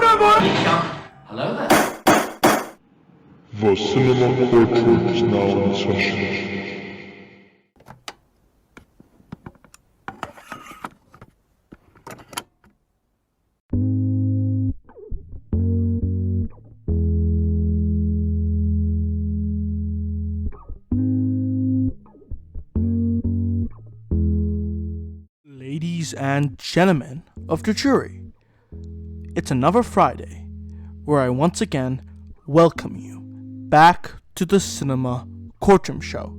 Hello there. The cinema courtroom is now in session. Ladies and gentlemen of the jury, it's another Friday where I once again welcome you back to the Cinema Courtroom Show.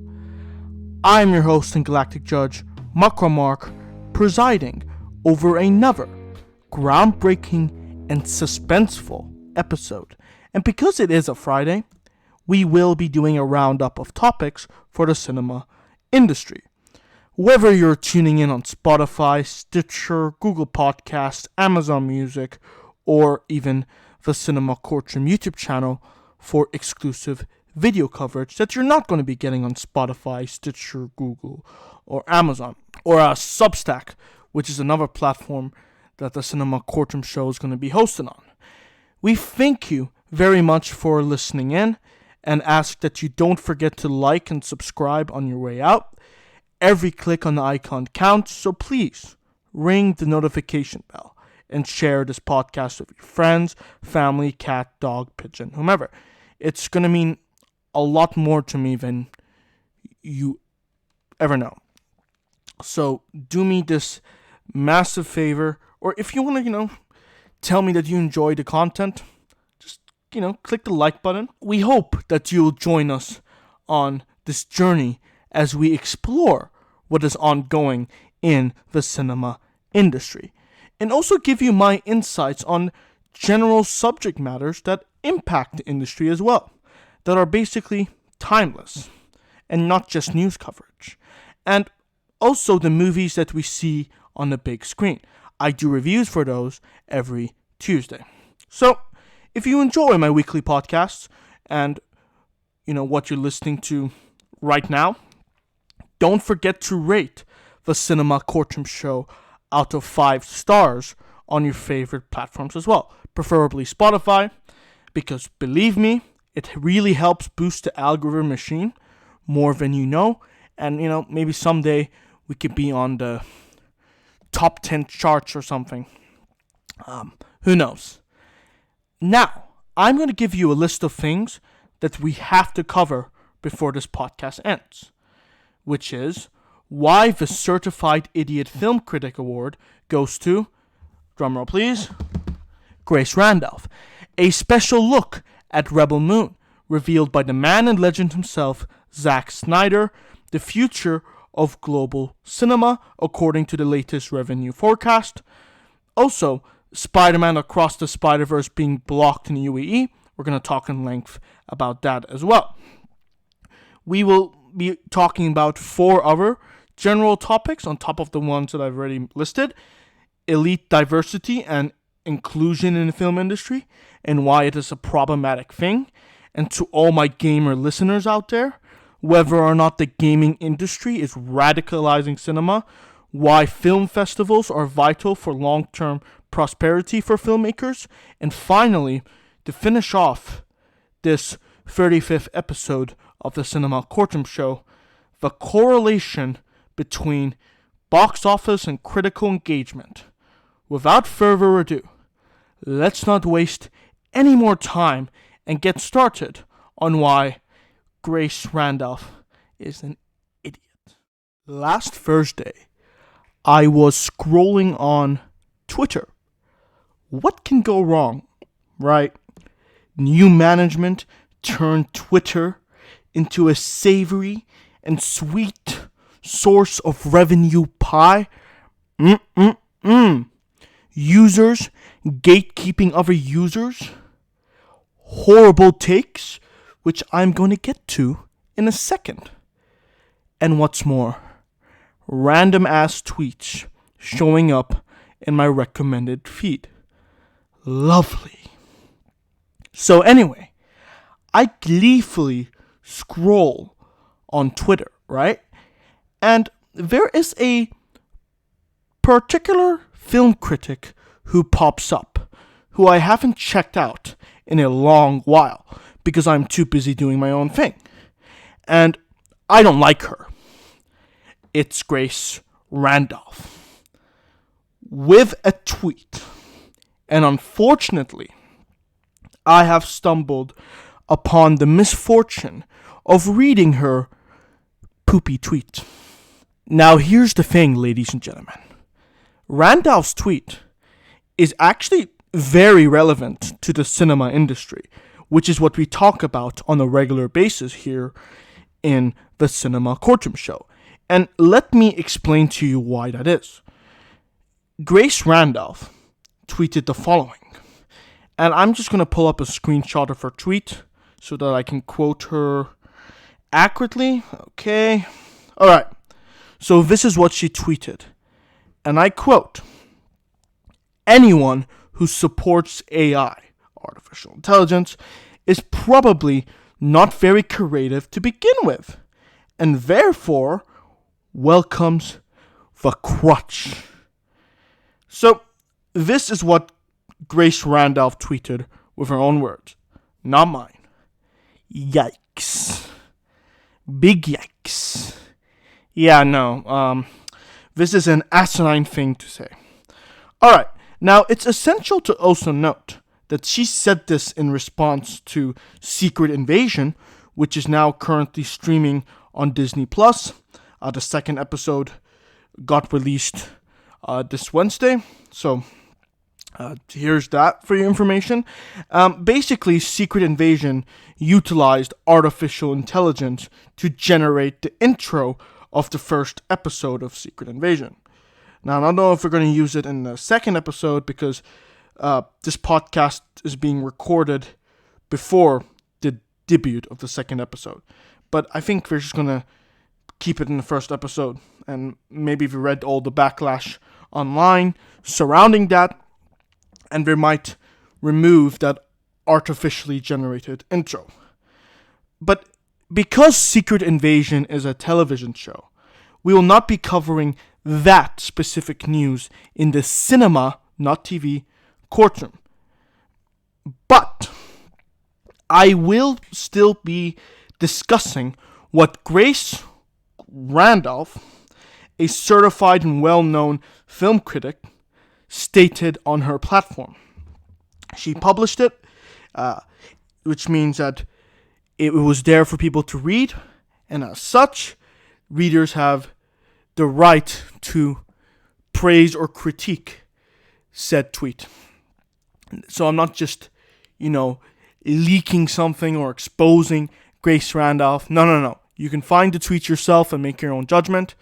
I'm your host and galactic judge, Makram, presiding over another groundbreaking and suspenseful episode. And because it is a Friday, we will be doing a roundup of topics for the cinema industry. Whether you're tuning in on Spotify, Stitcher, Google Podcasts, Amazon Music, or even the Cinema Courtroom YouTube channel for exclusive video coverage that you're not going to be getting on Spotify, Stitcher, Google, or Amazon, or Substack, which is another platform that the Cinema Courtroom Show is going to be hosted on. We thank you very much for listening in and ask that you don't forget to like and subscribe on your way out. Every click on the icon counts, so please ring the notification bell and share this podcast with your friends, family, cat, dog, pigeon, whomever. It's going to mean a lot more to me than you ever know. So do me this massive favor, or if you want to, tell me that you enjoy the content, just, click the like button. We hope that you'll join us on this journey as we explore what is ongoing in the cinema industry, and also give you my insights on general subject matters that impact the industry as well, that are basically timeless and not just news coverage, and also the movies that we see on the big screen. I do reviews for those every Tuesday. So if you enjoy my weekly podcasts and what you're listening to right now, don't forget to rate the Cinema Courtroom Show out of 5 stars on your favorite platforms as well, preferably Spotify, because believe me, it really helps boost the algorithm machine more than you know, and maybe someday we could be on the top 10 charts or something. Who knows? Now, I'm going to give you a list of things that we have to cover before this podcast ends, which is why the Certified Idiot Film Critic Award goes to, drumroll please, Grace Randolph, a special look at Rebel Moon, revealed by the man and legend himself, Zack Snyder, the future of global cinema, according to the latest revenue forecast. Also, Spider-Man Across the SpiderVerse being blocked in the UAE. We're going to talk in length about that as well. We will be talking about 4 other general topics on top of the ones that I've already listed: elite diversity and inclusion in the film industry and why it is a problematic thing. And to all my gamer listeners out there, whether or not the gaming industry is radicalizing cinema, why film festivals are vital for long-term prosperity for filmmakers, and finally, to finish off this 35th episode of the Cinema Courtroom Show, the correlation between box office and critical engagement. Without further ado, let's not waste any more time and get started on why Grace Randolph is an idiot. Last Thursday, I was scrolling on Twitter. What can go wrong, right? New management turned Twitter into a savory and sweet source of revenue pie. Users gatekeeping other users. Horrible takes, which I'm going to get to in a second. And what's more, random ass tweets showing up in my recommended feed. Lovely. So anyway, I gleefully scroll on Twitter, right? And there is a particular film critic who pops up who I haven't checked out in a long while because I'm too busy doing my own thing. And I don't like her. It's Grace Randolph. With a tweet. And unfortunately, I have stumbled upon the misfortune of reading her poopy tweet. Now here's the thing, ladies and gentlemen. Randolph's tweet is actually very relevant to the cinema industry, which is what we talk about on a regular basis here in the Cinema Courtroom show. And let me explain to you why that is. Grace Randolph tweeted the following, and I'm just going to pull up a screenshot of her tweet so that I can quote her accurately. Okay. All right. So this is what she tweeted, and I quote, "Anyone who supports AI, artificial intelligence, is probably not very creative to begin with, and therefore welcomes the crutch." So this is what Grace Randolph tweeted with her own words, not mine. Yikes. Big yikes. Yeah, no, this is an asinine thing to say. Alright, now it's essential to also note that she said this in response to Secret Invasion, which is now currently streaming on Disney+. The second episode got released this Wednesday, so here's that for your information. Basically, Secret Invasion utilized artificial intelligence to generate the intro of the first episode of Secret Invasion. Now, I don't know if we're going to use it in the second episode because this podcast is being recorded before the debut of the second episode. But I think we're just going to keep it in the first episode. And maybe if you read all the backlash online surrounding that, and we might remove that artificially generated intro. But because Secret Invasion is a television show, we will not be covering that specific news in the cinema, not TV, courtroom. But I will still be discussing what Grace Randolph, a certified and well-known film critic, stated on her platform. She published it, which means that it was there for people to read, and as such, readers have the right to praise or critique said tweet. So I'm not just, leaking something or exposing Grace Randolph. No. You can find the tweet yourself and make your own judgment,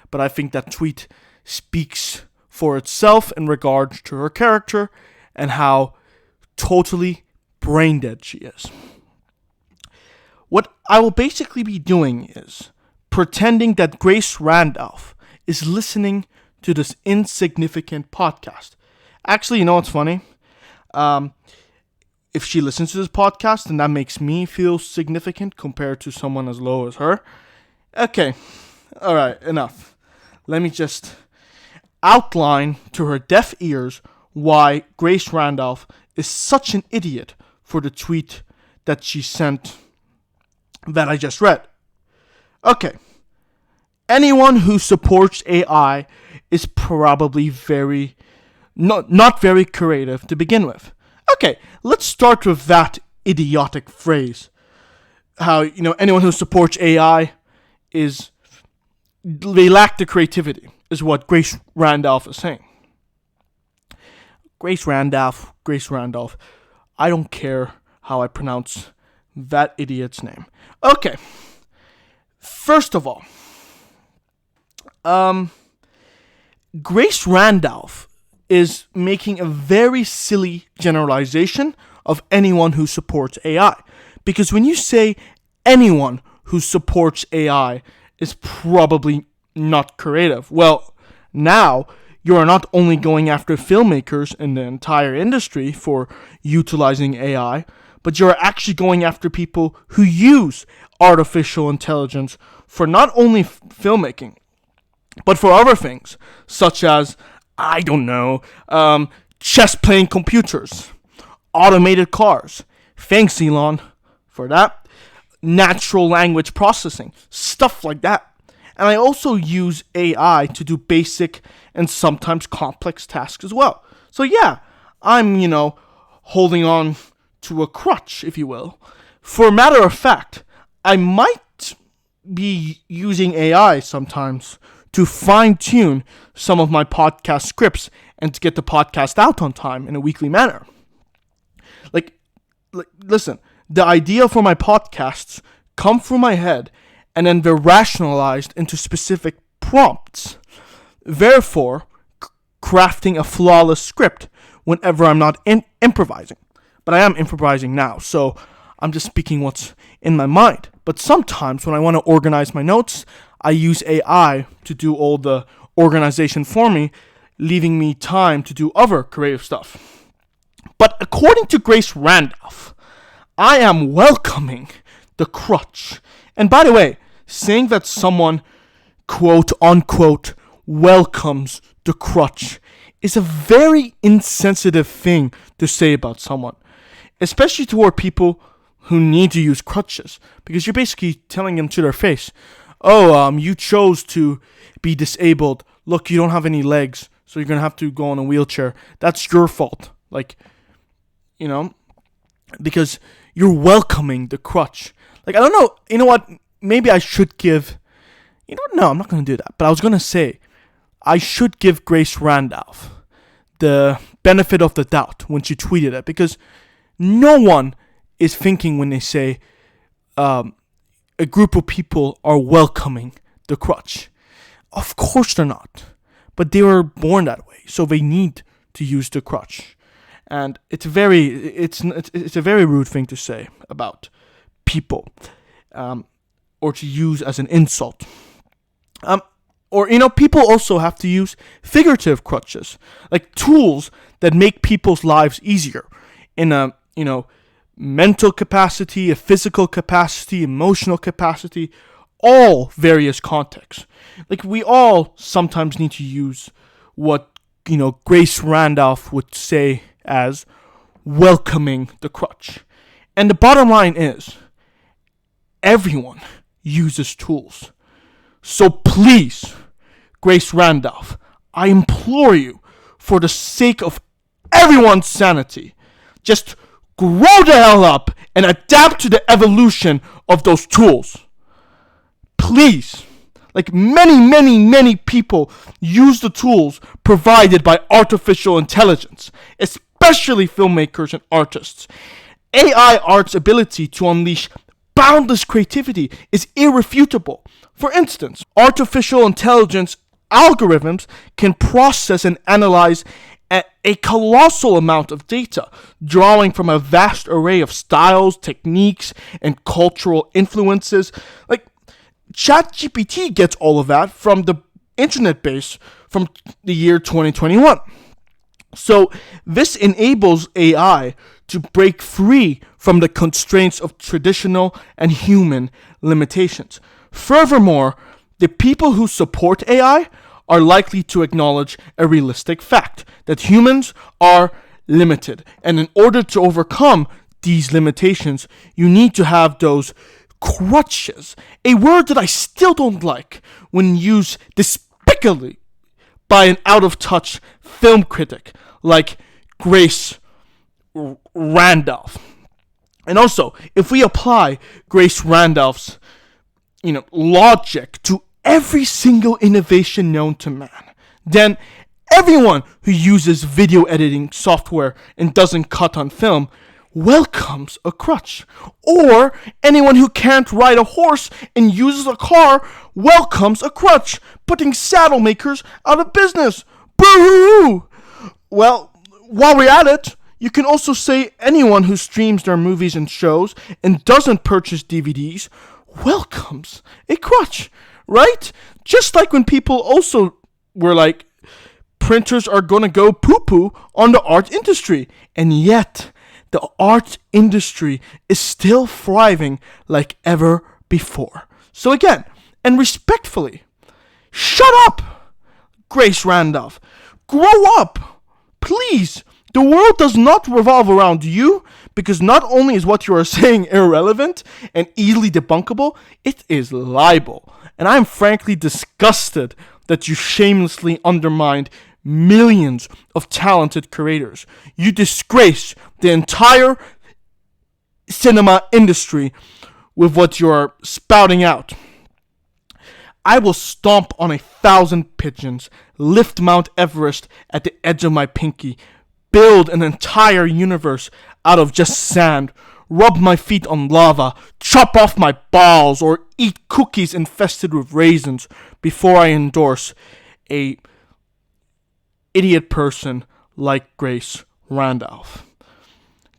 but I think that tweet speaks for itself in regards to her character and how totally brain dead she is. What I will basically be doing is pretending that Grace Randolph is listening to this insignificant podcast. Actually, you know what's funny? If she listens to this podcast, then that makes me feel significant compared to someone as low as her. Okay, alright, enough. Let me just outline to her deaf ears why Grace Randolph is such an idiot for the tweet that she sent that I just read. Okay. Anyone who supports AI is probably not very creative to begin with. Okay, let's start with that idiotic phrase. How, anyone who supports AI they lack the creativity, is what Grace Randolph is saying. Grace Randolph, I don't care how I pronounce that idiot's name. Okay, first of all, Grace Randolph is making a very silly generalization of anyone who supports AI. Because when you say anyone who supports AI is probably not creative, well, now you are not only going after filmmakers in the entire industry for utilizing AI, but you're actually going after people who use artificial intelligence for not only filmmaking, but for other things, such as, I don't know, chess playing computers. automated cars. Thanks, Elon, for that. Natural language processing, stuff like that. And I also use AI to do basic and sometimes complex tasks as well. So yeah, I'm, holding on to a crutch, if you will. For a matter of fact, I might be using AI sometimes to fine-tune some of my podcast scripts and to get the podcast out on time in a weekly manner. Like listen, the idea for my podcasts come from my head and then they're rationalized into specific prompts. Therefore, crafting a flawless script whenever I'm not improvising. But I am improvising now, so I'm just speaking what's in my mind. But sometimes when I want to organize my notes, I use AI to do all the organization for me, leaving me time to do other creative stuff. But according to Grace Randolph, I am welcoming the crutch. And by the way, saying that someone, quote unquote, welcomes the crutch is a very insensitive thing to say about someone, especially toward people who need to use crutches, because you're basically telling them to their face, you chose to be disabled. Look, you don't have any legs, so you're going to have to go on a wheelchair. That's your fault. Because you're welcoming the crutch. I don't know. You know what? Maybe I should give... No, I'm not going to do that. But I was going to say, I should give Grace Randolph the benefit of the doubt when she tweeted it. Because no one is thinking when they say a group of people are welcoming the crutch. Of course they're not. But they were born that way. So they need to use the crutch. And it's a very rude thing to say about people, or to use as an insult. People also have to use figurative crutches, like tools that make people's lives easier in a, mental capacity, a physical capacity, emotional capacity, all various contexts. We all sometimes need to use what, Grace Randolph would say as welcoming the crutch. And the bottom line is, everyone uses tools. So please, Grace Randolph, I implore you, for the sake of everyone's sanity, just grow the hell up and adapt to the evolution of those tools. Please. Many people use the tools provided by artificial intelligence, especially filmmakers and artists. AI art's ability to unleash boundless creativity is irrefutable. For instance, artificial intelligence algorithms can process and analyze a colossal amount of data, drawing from a vast array of styles, techniques, and cultural influences. ChatGPT gets all of that from the internet base from the year 2021. So this enables AI to break free from the constraints of traditional and human limitations. Furthermore, the people who support AI are likely to acknowledge a realistic fact that humans are limited. And in order to overcome these limitations, you need to have those crutches, a word that I still don't like when used despicably by an out-of-touch film critic like Grace Randolph. And also, if we apply Grace Randolph's, logic to every single innovation known to man, then everyone who uses video editing software and doesn't cut on film welcomes a crutch. Or anyone who can't ride a horse and uses a car welcomes a crutch, putting saddle makers out of business. Boo-hoo! Well, while we're at it, you can also say anyone who streams their movies and shows and doesn't purchase DVDs welcomes a crutch, right? Just like when people also were like, printers are gonna go poo-poo on the art industry, and yet the art industry is still thriving like ever before. So again, and respectfully, shut up, Grace Randolph. Grow up. Please, The world does not revolve around you, because not only is what you are saying irrelevant and easily debunkable, it is libel. And I am frankly disgusted that you shamelessly undermined millions of talented creators. You disgrace the entire cinema industry with what you're spouting out. I will stomp on 1,000 pigeons, lift Mount Everest at the edge of my pinky, build an entire universe out of just sand, rub my feet on lava, chop off my balls, or eat cookies infested with raisins before I endorse a idiot person like Grace Randolph.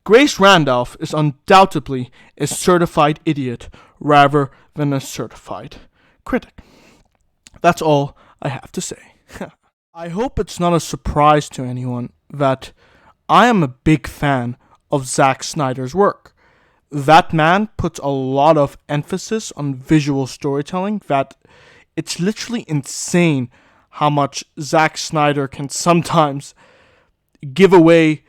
Grace Randolph is undoubtedly a certified idiot rather than a certified critic. That's all I have to say. I hope it's not a surprise to anyone that I am a big fan of Zack Snyder's work. That man puts a lot of emphasis on visual storytelling, that it's literally insane how much Zack Snyder can sometimes give away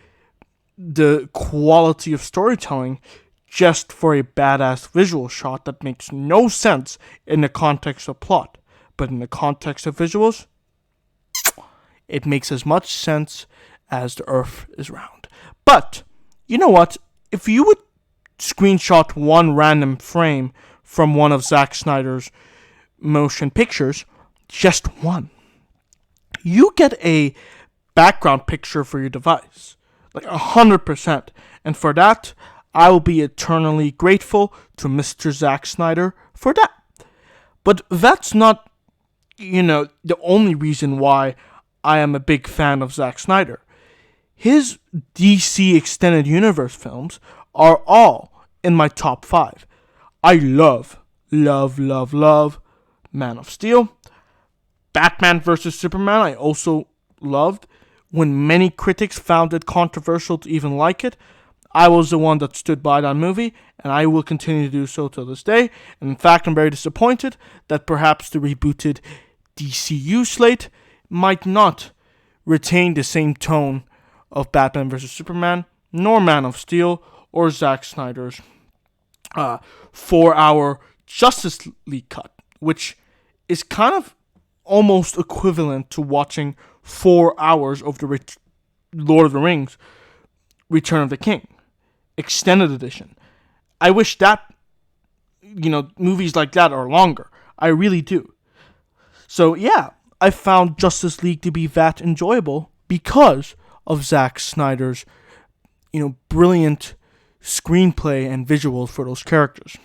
the quality of storytelling just for a badass visual shot that makes no sense in the context of plot. But in the context of visuals, it makes as much sense as the earth is round. But, you know what? If you would screenshot one random frame from one of Zack Snyder's motion pictures, just one, you get a background picture for your device. Like 100%. And for that, I will be eternally grateful to Mr. Zack Snyder for that. But that's not, the only reason why I am a big fan of Zack Snyder. His DC Extended Universe films are all in my top 5. I love Man of Steel. Batman vs. Superman I also loved. When many critics found it controversial to even like it, I was the one that stood by that movie, and I will continue to do so till this day. And in fact, I'm very disappointed that perhaps the rebooted DCU slate might not retain the same tone of Batman vs. Superman, nor Man of Steel, or Zack Snyder's 4-hour Justice League cut, which is kind of almost equivalent to watching 4 hours of the Lord of the Rings Return of the King extended edition. I wish that movies like that are longer. I really do. So yeah, I found Justice League to be that enjoyable because of Zack Snyder's brilliant screenplay and visuals for those characters.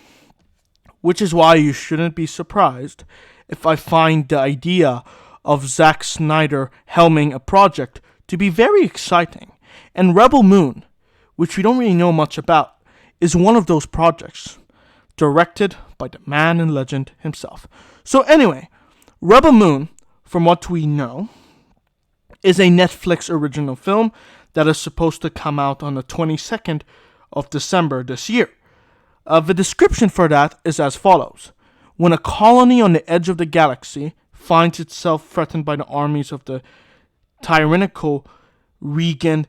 Which is why you shouldn't be surprised if I find the idea of Zack Snyder helming a project to be very exciting. And Rebel Moon, which we don't really know much about, is one of those projects, directed by the man and legend himself. So anyway, Rebel Moon, from what we know, is a Netflix original film that is supposed to come out on the 22nd of December this year. The description for that is as follows. When a colony on the edge of the galaxy finds itself threatened by the armies of the tyrannical Regan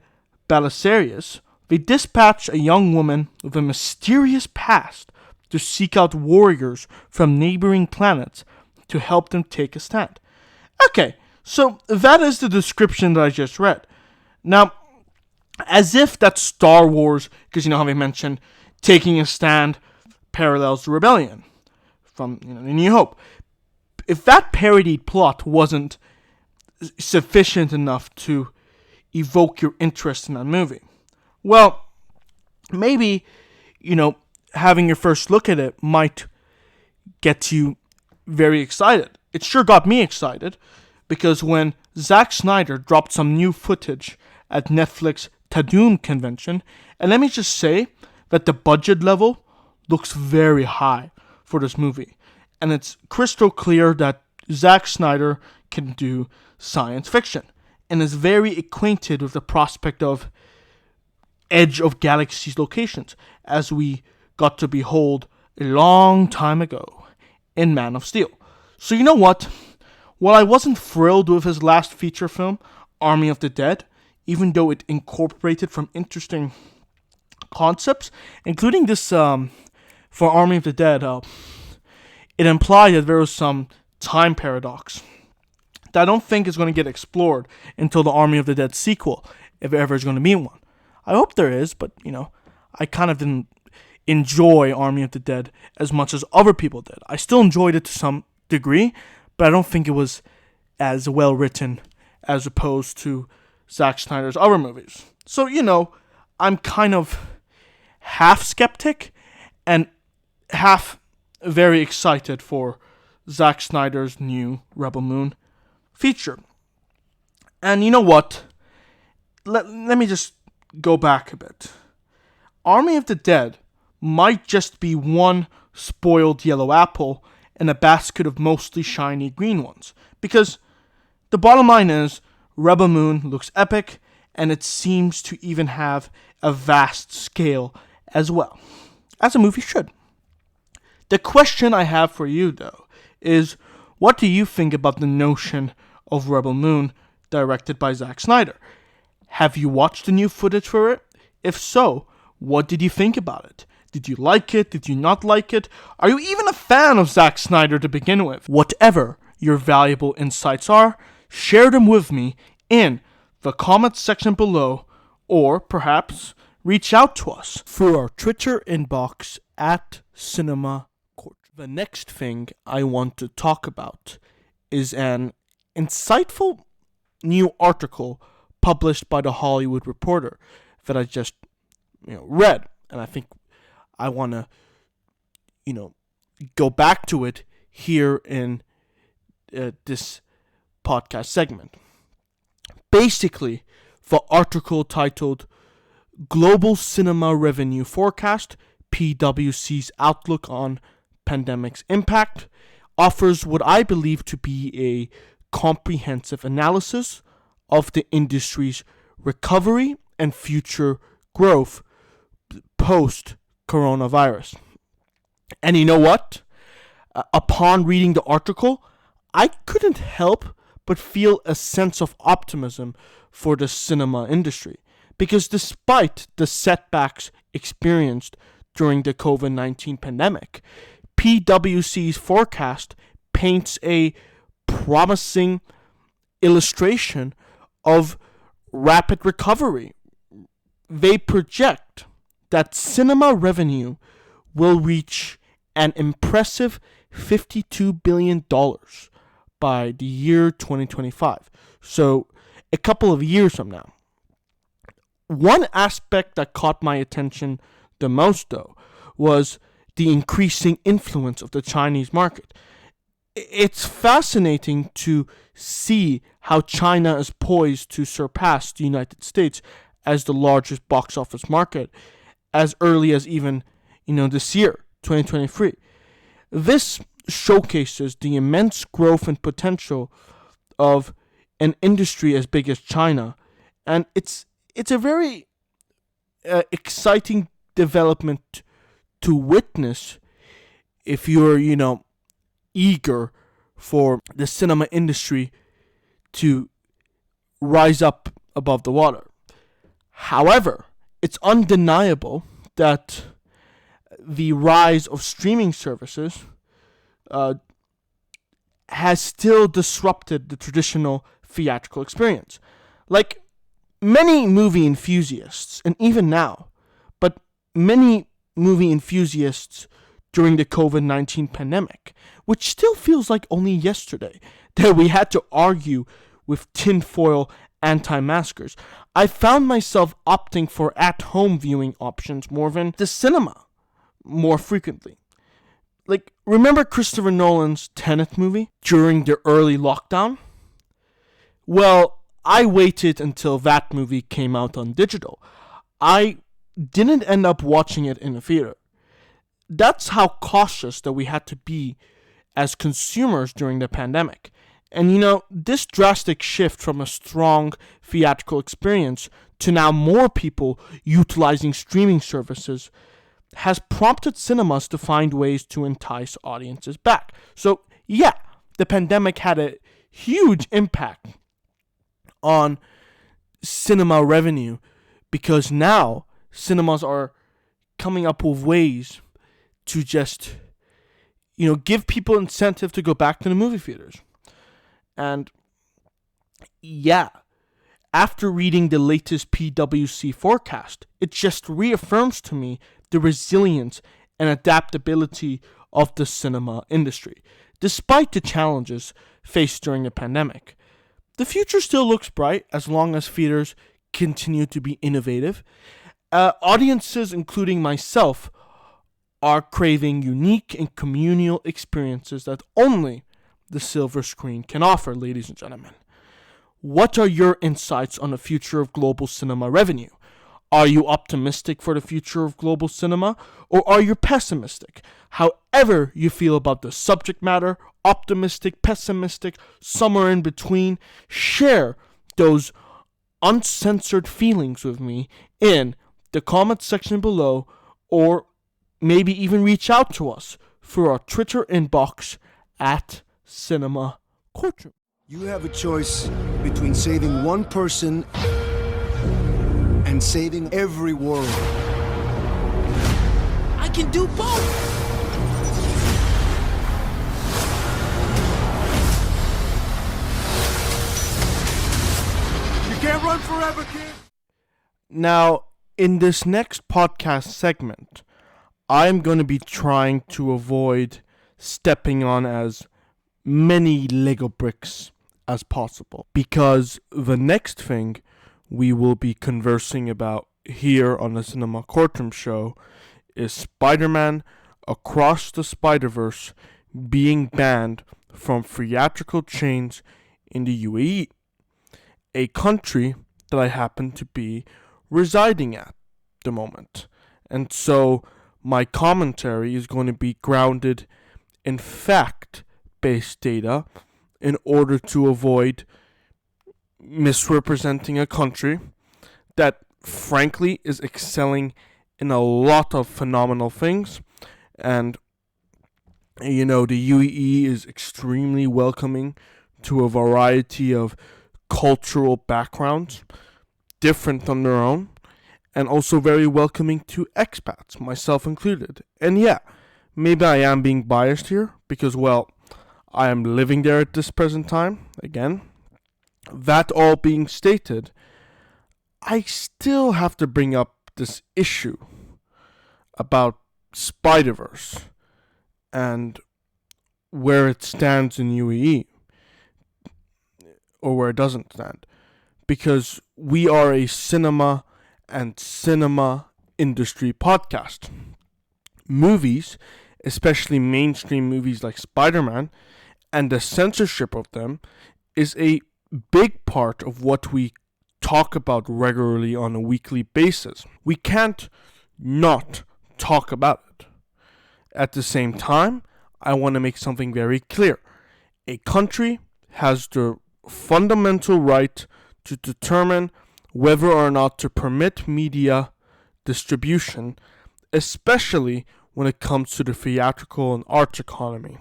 Belisarius, they dispatch a young woman with a mysterious past to seek out warriors from neighboring planets to help them take a stand. Okay, so that is the description that I just read. Now, as if that Star Wars, because how they mentioned taking a stand parallels the rebellion from New Hope. If that parodied plot wasn't sufficient enough to evoke your interest in that movie, well, maybe, having your first look at it might get you very excited. It sure got me excited, because when Zack Snyder dropped some new footage at Netflix Tadum convention, and let me just say that the budget level looks very high for this movie. And it's crystal clear that Zack Snyder can do science fiction and is very acquainted with the prospect of edge of galaxies locations, as we got to behold a long time ago in Man of Steel. So while I wasn't thrilled with his last feature film, Army of the Dead, even though it incorporated from interesting concepts, including this for Army of the Dead. It implied that there was some time paradox that I don't think is going to get explored until the Army of the Dead sequel, if there ever is going to be one. I hope there is, but, I kind of didn't enjoy Army of the Dead as much as other people did. I still enjoyed it to some degree, but I don't think it was as well written as opposed to Zack Snyder's other movies. So, I'm kind of half skeptic and half very excited for Zack Snyder's new Rebel Moon feature. And you know what? Let me just go back a bit. Army of the Dead might just be one spoiled yellow apple in a basket of mostly shiny green ones. Because the bottom line is, Rebel Moon looks epic, and it seems to even have a vast scale as well, as a movie should. The question I have for you, though, is what do you think about the notion of Rebel Moon directed by Zack Snyder? Have you watched the new footage for it? If so, what did you think about it? Did you like it? Did you not like it? Are you even a fan of Zack Snyder to begin with? Whatever your valuable insights are, share them with me in the comments section below, or perhaps reach out to us through our Twitter inbox at Cinema Court. The next thing I want to talk about is an insightful new article published by The Hollywood Reporter that I just read, and I think I want to go back to it here in this podcast segment. Basically, the article titled Global Cinema Revenue Forecast, PwC's Outlook on Pandemic's Impact, offers what I believe to be a comprehensive analysis of the industry's recovery and future growth post-coronavirus. And you know what? Upon reading the article, I couldn't help but feel a sense of optimism for the cinema industry. Because despite the setbacks experienced during the COVID-19 pandemic, PwC's forecast paints a promising illustration of rapid recovery. They project that cinema revenue will reach an impressive $52 billion by the year 2025. So, a couple of years from now. One aspect that caught my attention the most, though, was the increasing influence of the Chinese market. It's fascinating to see how China is poised to surpass the United States as the largest box office market as early as even, this year, 2023. This showcases the immense growth and potential of an industry as big as China, and it's a very exciting development to witness if you're, eager for the cinema industry to rise up above the water. However, it's undeniable that the rise of streaming services has still disrupted the traditional theatrical experience. Like many movie enthusiasts, and even now, but many movie enthusiasts during the COVID-19 pandemic, which still feels like only yesterday that we had to argue with tinfoil anti-maskers, I found myself opting for at-home viewing options more than the cinema more frequently. Like, remember Christopher Nolan's Tenet movie during the early lockdown? Well, I waited until that movie came out on digital. I didn't end up watching it in a theater. That's how cautious that we had to be as consumers during the pandemic. And this drastic shift from a strong theatrical experience to now more people utilizing streaming services has prompted cinemas to find ways to entice audiences back. So, yeah, the pandemic had a huge impact on cinema revenue, because now cinemas are coming up with ways to just, give people incentive to go back to the movie theaters. And yeah, after reading the latest PwC forecast, it just reaffirms to me the resilience and adaptability of the cinema industry. Despite the challenges faced during the pandemic, the future still looks bright as long as theaters continue to be innovative. Audiences, including myself, are craving unique and communal experiences that only the silver screen can offer, ladies and gentlemen. What are your insights on the future of global cinema revenue? Are you optimistic for the future of global cinema, or are you pessimistic? However you feel about the subject matter, optimistic, pessimistic, somewhere in between, share those uncensored feelings with me in the comment section below, or maybe even reach out to us through our Twitter inbox at Cinema Courtroom. You have a choice between saving one person and saving every world. I can do both! You can't run forever, kid! Now, in this next podcast segment, I'm going to be trying to avoid stepping on as many Lego bricks as possible, because the next thing we will be conversing about here on the Cinema Courtroom show is Spider-Man Across the SpiderVerse being banned from theatrical chains in the UAE, a country that I happen to be residing at the moment. And so my commentary is going to be grounded in fact-based data in order to avoid misrepresenting a country that frankly is excelling in a lot of phenomenal things. And the UAE is extremely welcoming to a variety of cultural backgrounds, different than their own, and also very welcoming to expats, myself included. And yeah, maybe I am being biased here because, well, I am living there at this present time. Again, that all being stated, I still have to bring up this issue about SpiderVerse and where it stands in UAE, or where it doesn't stand, because we are a cinema and cinema industry podcast. Movies, especially mainstream movies like Spider-Man, and the censorship of them is a big part of what we talk about regularly on a weekly basis. We can't not talk about it. At the same time, I want to make something very clear. A country has the fundamental right to determine whether or not to permit media distribution, especially when it comes to the theatrical and arts economy.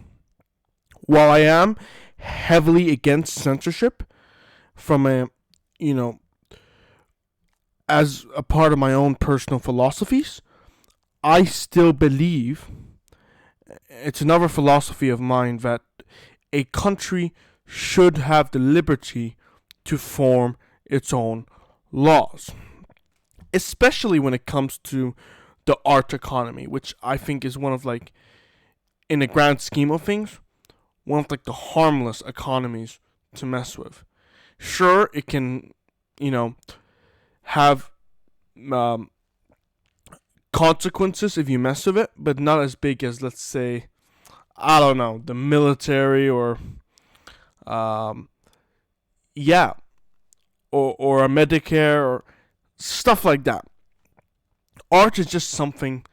While I am heavily against censorship from as a part of my own personal philosophies, I still believe, it's another philosophy of mine, that a country should have the liberty to form its own laws, especially when it comes to the art economy, which I think is one of, in the grand scheme of things, one of the harmless economies to mess with. Sure, it can, have consequences if you mess with it, but not as big as, let's say, I don't know, the military or or a Medicare or stuff like that. Art is just something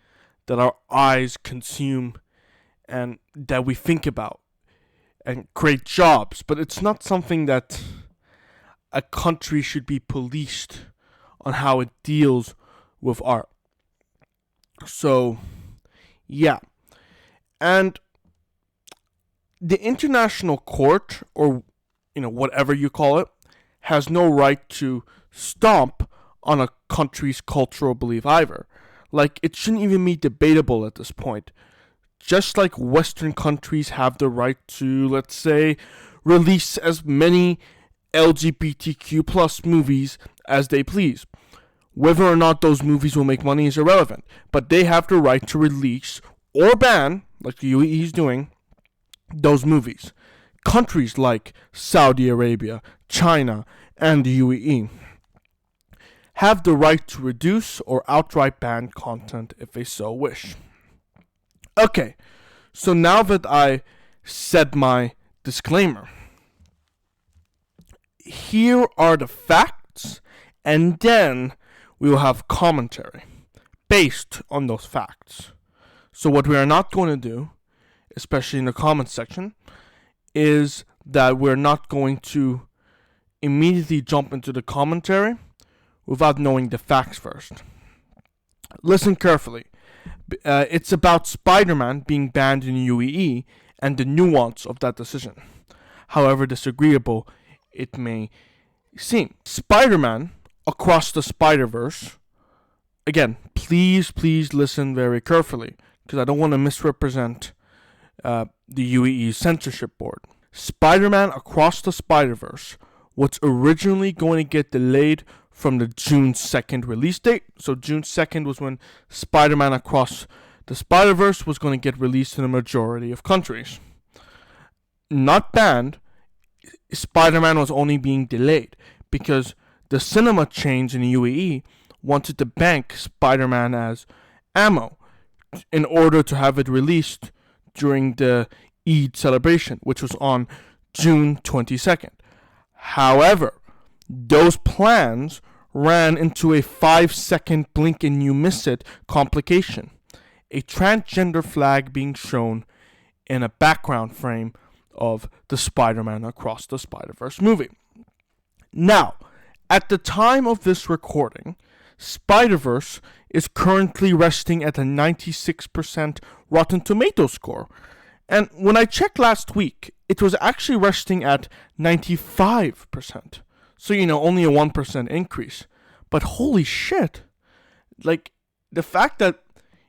that our eyes consume and that we think about and create jobs, but it's not something that a country should be policed on how it deals with art. So, yeah. And the International Court, or whatever you call it, has no right to stomp on a country's cultural belief either. Like, it shouldn't even be debatable at this point. Just like Western countries have the right to, let's say, release as many LGBTQ plus movies as they please. Whether or not those movies will make money is irrelevant, but they have the right to release or ban, like the UAE is doing, those movies. Countries like Saudi Arabia, China, and the UAE have the right to reduce or outright ban content if they so wish. Okay, so now that I said my disclaimer, here are the facts, and then we will have commentary based on those facts. So what we are not going to do, especially in the comments section, is that we're not going to immediately jump into the commentary without knowing the facts first. Listen carefully. It's about Spider-Man being banned in the UAE and the nuance of that decision, however disagreeable it may seem. Spider-Man Across the SpiderVerse, again, please listen very carefully, because I don't want to misrepresent the UAE censorship board. Spider-Man Across the SpiderVerse was originally going to get delayed from the June 2nd release date. So June 2nd was when Spider-Man Across the SpiderVerse was going to get released in a majority of countries. Not banned, Spider-Man was only being delayed because the cinema chains in the UAE wanted to bank Spider-Man as ammo in order to have it released during the Eid celebration, which was on June 22nd. However, those plans ran into a 5-second blink and you miss it complication. A transgender flag being shown in a background frame of the Spider-Man Across the Spider-Verse movie. Now, at the time of this recording, SpiderVerse is currently resting at a 96% Rotten Tomatoes score. And when I checked last week, it was actually resting at 95%. So, only a 1% increase. But holy shit. Like, the fact that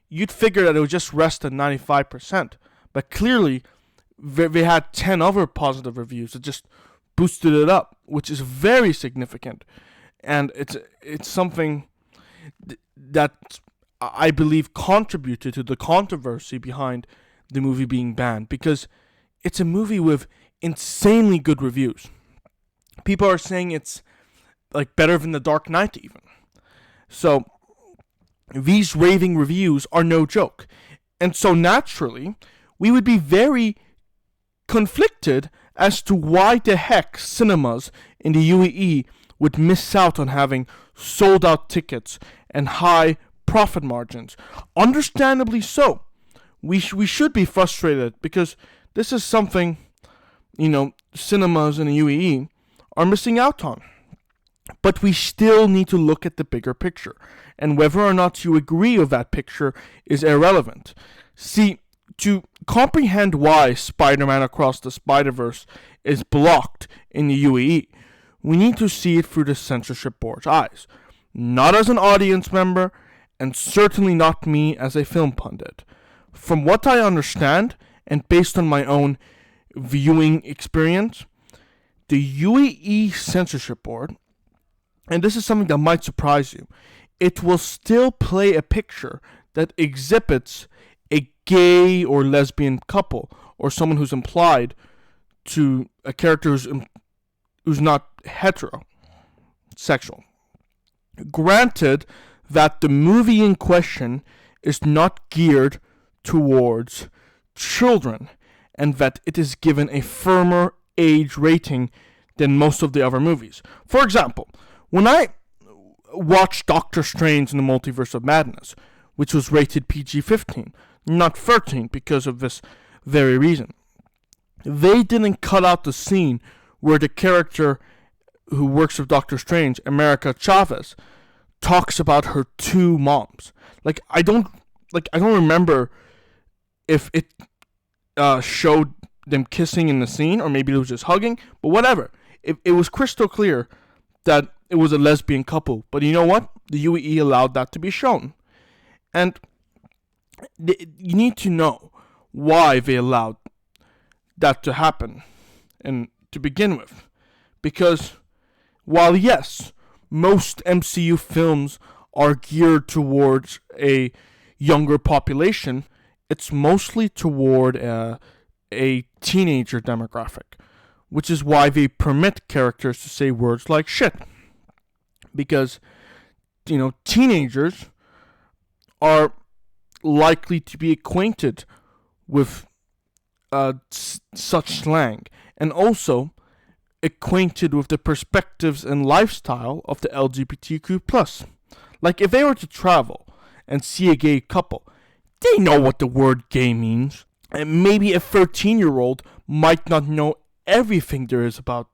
you'd figure that it would just rest at 95%. But clearly, they had 10 other positive reviews that just boosted it up, which is very significant. And it's something that I believe contributed to the controversy behind the movie being banned, because it's a movie with insanely good reviews. People are saying it's like better than The Dark Knight even. So these raving reviews are no joke. And so naturally, we would be very conflicted as to why the heck cinemas in the UAE would miss out on having sold out tickets and high profit margins. Understandably so. We should be frustrated because this is something, cinemas in the UAE are missing out on. But we still need to look at the bigger picture, and whether or not you agree with that picture is irrelevant. See, to comprehend why Spider-Man Across the Spider-Verse is blocked in the UAE, we need to see it through the censorship board's eyes. Not as an audience member, and certainly not me as a film pundit. From what I understand, and based on my own viewing experience, the UAE censorship board, and this is something that might surprise you, it will still play a picture that exhibits a gay or lesbian couple, or someone who's implied to a character who's not heterosexual. Granted that the movie in question is not geared towards children, and that it is given a firmer age rating than most of the other movies. For example, when I watched Doctor Strange in the Multiverse of Madness, which was rated PG-15, not 13 because of this very reason, they didn't cut out the scene where the character who works with Doctor Strange, America Chavez, talks about her two moms. I don't remember if it showed them kissing in the scene, or maybe it was just hugging, but whatever. It was crystal clear that it was a lesbian couple. But you know what? The UAE allowed that to be shown. And you need to know why they allowed that to happen, and to begin with. Because while yes, most MCU films are geared towards a younger population, it's mostly toward a teenager demographic, which is why they permit characters to say words like shit. Because, teenagers are likely to be acquainted with such slang, and also acquainted with the perspectives and lifestyle of the LGBTQ+. Like, if they were to travel and see a gay couple, they know what the word gay means. And maybe a 13-year-old might not know everything there is about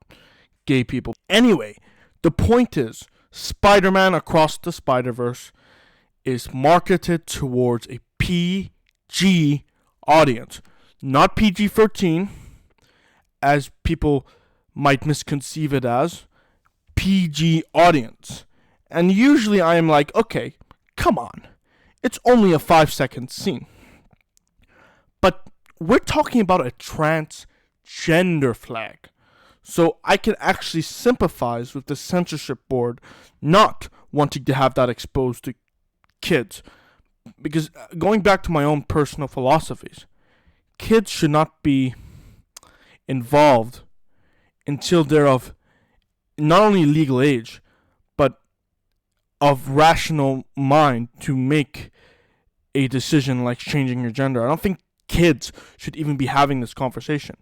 gay people. Anyway, the point is, Spider-Man Across the Spider-Verse is marketed towards a PG audience. Not PG-13, as people might misconceive it as. PG audience. And usually I am like, okay, come on. It's only a 5-second scene. But we're talking about a transgender flag. So I can actually sympathize with the censorship board not wanting to have that exposed to kids. Because going back to my own personal philosophies, kids should not be involved until they're of not only legal age, but of rational mind to make a decision like changing your gender. I don't think kids should even be having this conversation.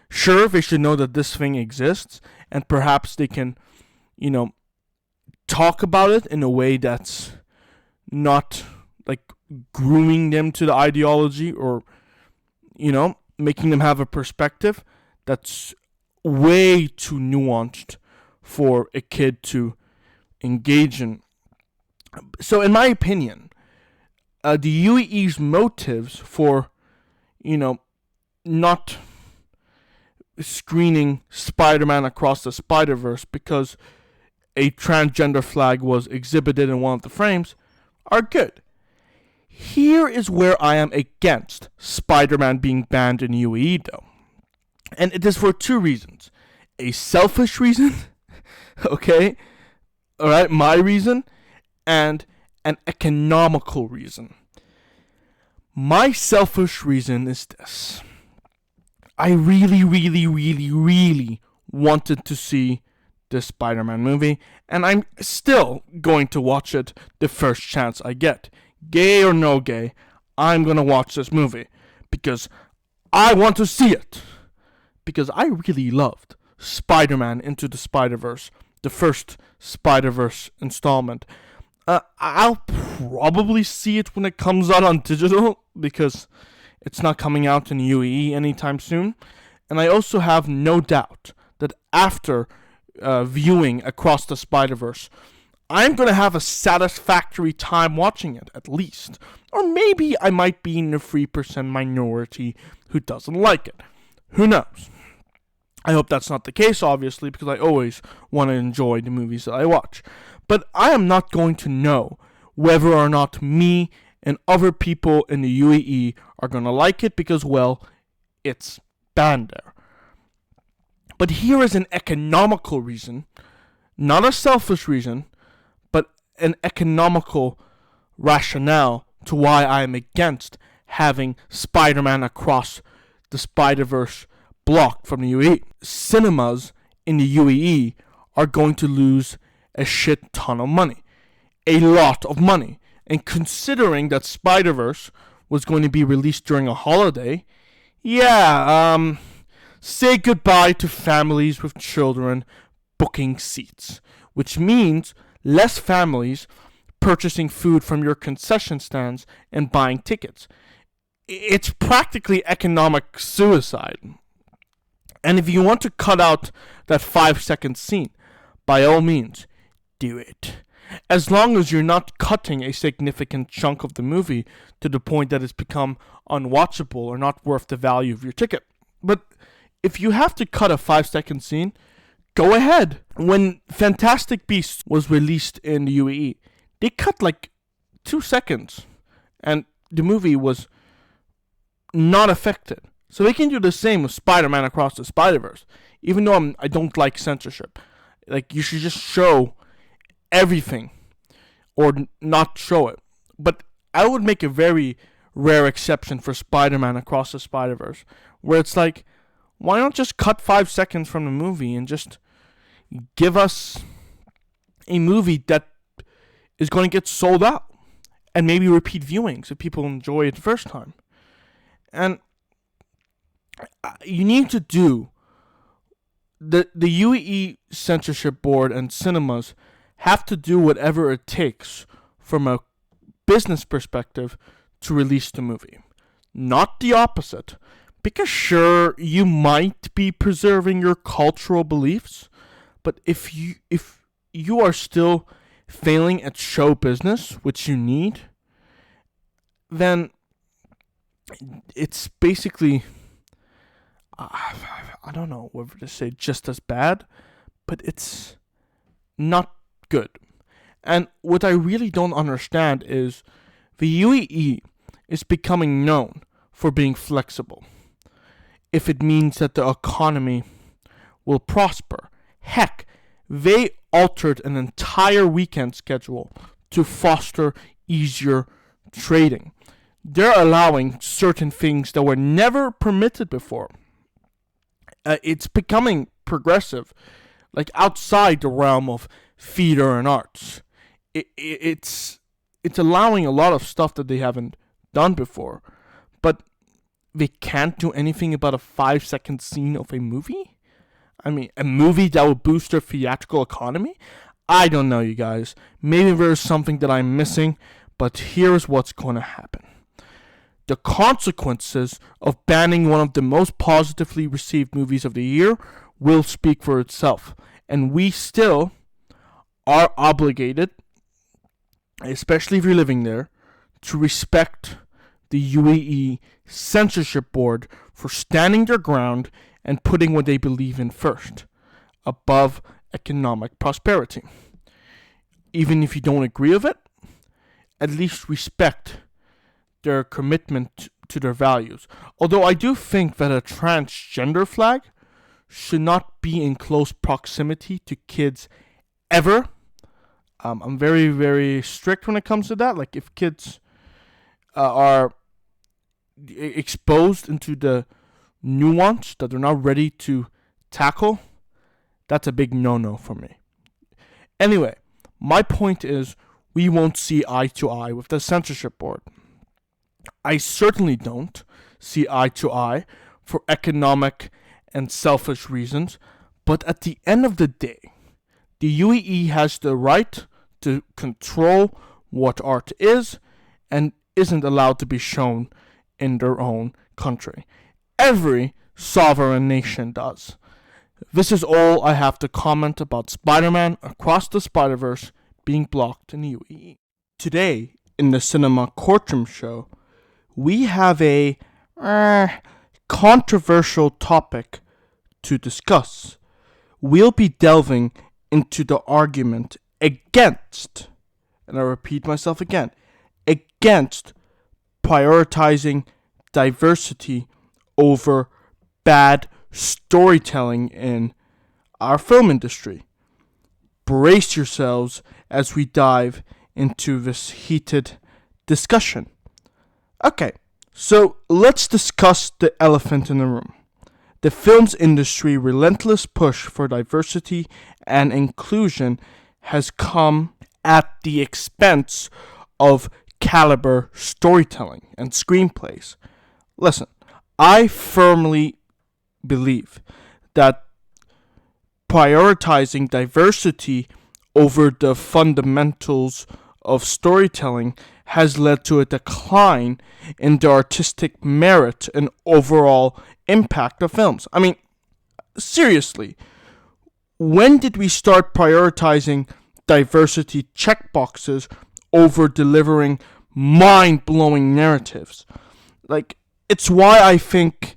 Sure, they should know that this thing exists, and perhaps they can, talk about it in a way that's not like grooming them to the ideology, or, making them have a perspective that's way too nuanced for a kid to engage in. So in my opinion, the UAE's motives for, not screening Spider-Man Across the Spider-Verse because a transgender flag was exhibited in one of the frames are good. Here is where I am against Spider-Man being banned in UAE though. And it is for two reasons. A selfish reason, okay? Alright, my reason, and an economical reason. My selfish reason is this. I really, really, really, really wanted to see this Spider-Man movie, and I'm still going to watch it the first chance I get. Gay or no gay, I'm gonna watch this movie because I want to see it. Because I really loved Spider-Man Into the Spider-Verse, the first SpiderVerse installment. I'll probably see it when it comes out on digital because it's not coming out in UAE anytime soon. And I also have no doubt that after viewing Across the Spider-Verse, I'm going to have a satisfactory time watching it, at least. Or maybe I might be in the 3% minority who doesn't like it. Who knows? I hope that's not the case, obviously, because I always want to enjoy the movies that I watch. But I am not going to know whether or not me and other people in the UAE are going to like it because, well, it's banned there. But here is an economical reason, not a selfish reason, but an economical rationale to why I am against having Spider-Man Across the Spider-Verse blocked from the UAE. Cinemas in the UAE are going to lose a shit ton of money. A lot of money. And considering that Spider-Verse was going to be released during a holiday, say goodbye to families with children booking seats. Which means less families purchasing food from your concession stands and buying tickets. It's practically economic suicide. And if you want to cut out that 5-second scene, by all means, do it. As long as you're not cutting a significant chunk of the movie to the point that it's become unwatchable or not worth the value of your ticket. But if you have to cut a 5-second scene, go ahead. When Fantastic Beasts was released in the UAE, they cut like 2 seconds, and the movie was not affected. So they can do the same with Spider-Man Across the Spider-Verse. Even though I don't like censorship. Like, you should just show everything or not show it. But I would make a very rare exception for Spider-Man Across the Spider-Verse, where it's like, why not just cut 5 seconds from the movie and just give us a movie that is going to get sold out and maybe repeat viewings if people enjoy it the first time. And you need to do the UAE censorship board and cinemas have to do whatever it takes from a business perspective to release the movie, not the opposite. Because sure, you might be preserving your cultural beliefs, but if you are still failing at show business, which you need, then it's basically, I don't know whether to say just as bad, but it's not good. And what I really don't understand is the UAE is becoming known for being flexible. If it means that the economy will prosper. Heck, they altered an entire weekend schedule to foster easier trading. They're allowing certain things that were never permitted before. It's becoming progressive, like outside the realm of theater and arts. It's allowing a lot of stuff that they haven't done before, but they can't do anything about a 5-second scene of a movie? I mean, a movie that will boost their theatrical economy? I don't know, you guys. Maybe there's something that I'm missing, but here's what's going to happen. The consequences of banning one of the most positively received movies of the year will speak for itself. And we still are obligated, especially if you're living there, to respect the UAE censorship board for standing their ground and putting what they believe in first, above economic prosperity. Even if you don't agree with it, at least respect their commitment to their values. Although I do think that a transgender flag should not be in close proximity to kids ever. I'm very, very strict when it comes to that. Like, if kids are exposed into the nuance that they're not ready to tackle, that's a big no-no for me. Anyway, my point is, we won't see eye to eye with the censorship board. I certainly don't see eye to eye for economic and selfish reasons, but at the end of the day, the UAE has the right to control what art is and isn't allowed to be shown in their own country. Every sovereign nation does. This is all I have to comment about Spider-Man Across the Spider-Verse being blocked in the UAE. Today, in the Cinema Courtroom show, we have a controversial topic to discuss. We'll be delving into the argument against, and I repeat myself again, against prioritizing diversity over bad storytelling in our film industry. Brace yourselves as we dive into this heated discussion. Okay, so let's discuss the elephant in the room. The film's industry's relentless push for diversity and inclusion has come at the expense of caliber storytelling and screenplays. Listen, I firmly believe that prioritizing diversity over the fundamentals of storytelling has led to a decline in the artistic merit and overall impact of films. I mean, seriously, when did we start prioritizing diversity checkboxes over delivering mind-blowing narratives? Like, it's why I think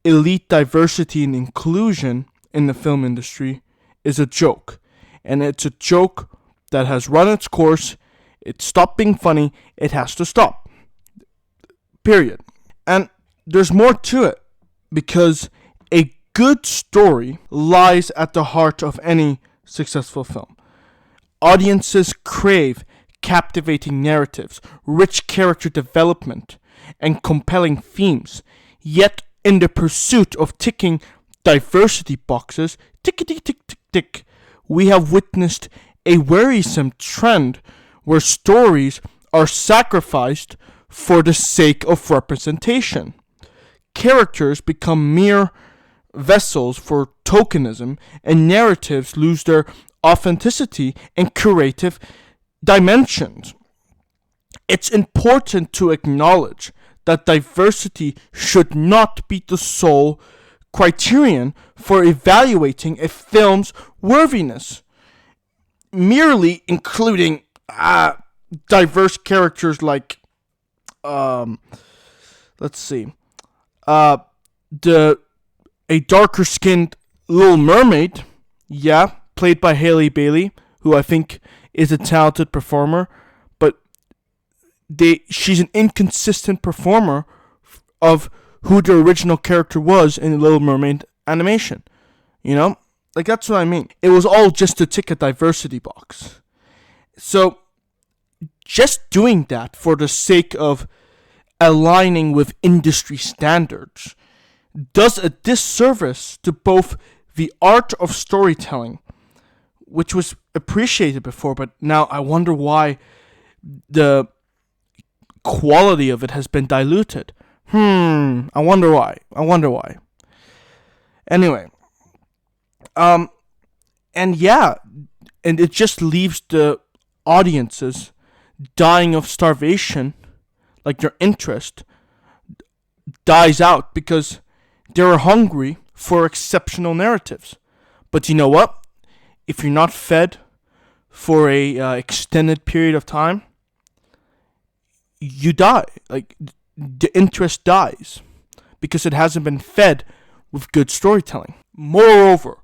elite diversity and inclusion in the film industry is a joke. And it's a joke that has run its course. It stopped being funny. It has to stop. Period. And there's more to it, because a good story lies at the heart of any successful film. Audiences crave captivating narratives, rich character development, and compelling themes. Yet, in the pursuit of ticking diversity boxes, tickety tick tick tick, we have witnessed a worrisome trend where stories are sacrificed for the sake of representation. Characters become mere vessels for tokenism, and narratives lose their authenticity and creative dimensions. It's important to acknowledge that diversity should not be the sole criterion for evaluating a film's worthiness. Merely including diverse characters like, let's see, a darker skinned Little Mermaid, yeah, played by Hailey Bailey, who I think is a talented performer, but she's an inconsistent performer of who the original character was in the Little Mermaid animation. You know? Like, that's what I mean. It was all just to tick a diversity box. So, just doing that for the sake of aligning with industry standards does a disservice to both the art of storytelling, which was appreciated before, but now I wonder why the quality of it has been diluted. I wonder why. Anyway, and it just leaves the audiences dying of starvation, like their interest dies out because they're hungry for exceptional narratives. But you know what? If you're not fed for a extended period of time, you die. Like, the interest dies because it hasn't been fed with good storytelling. Moreover,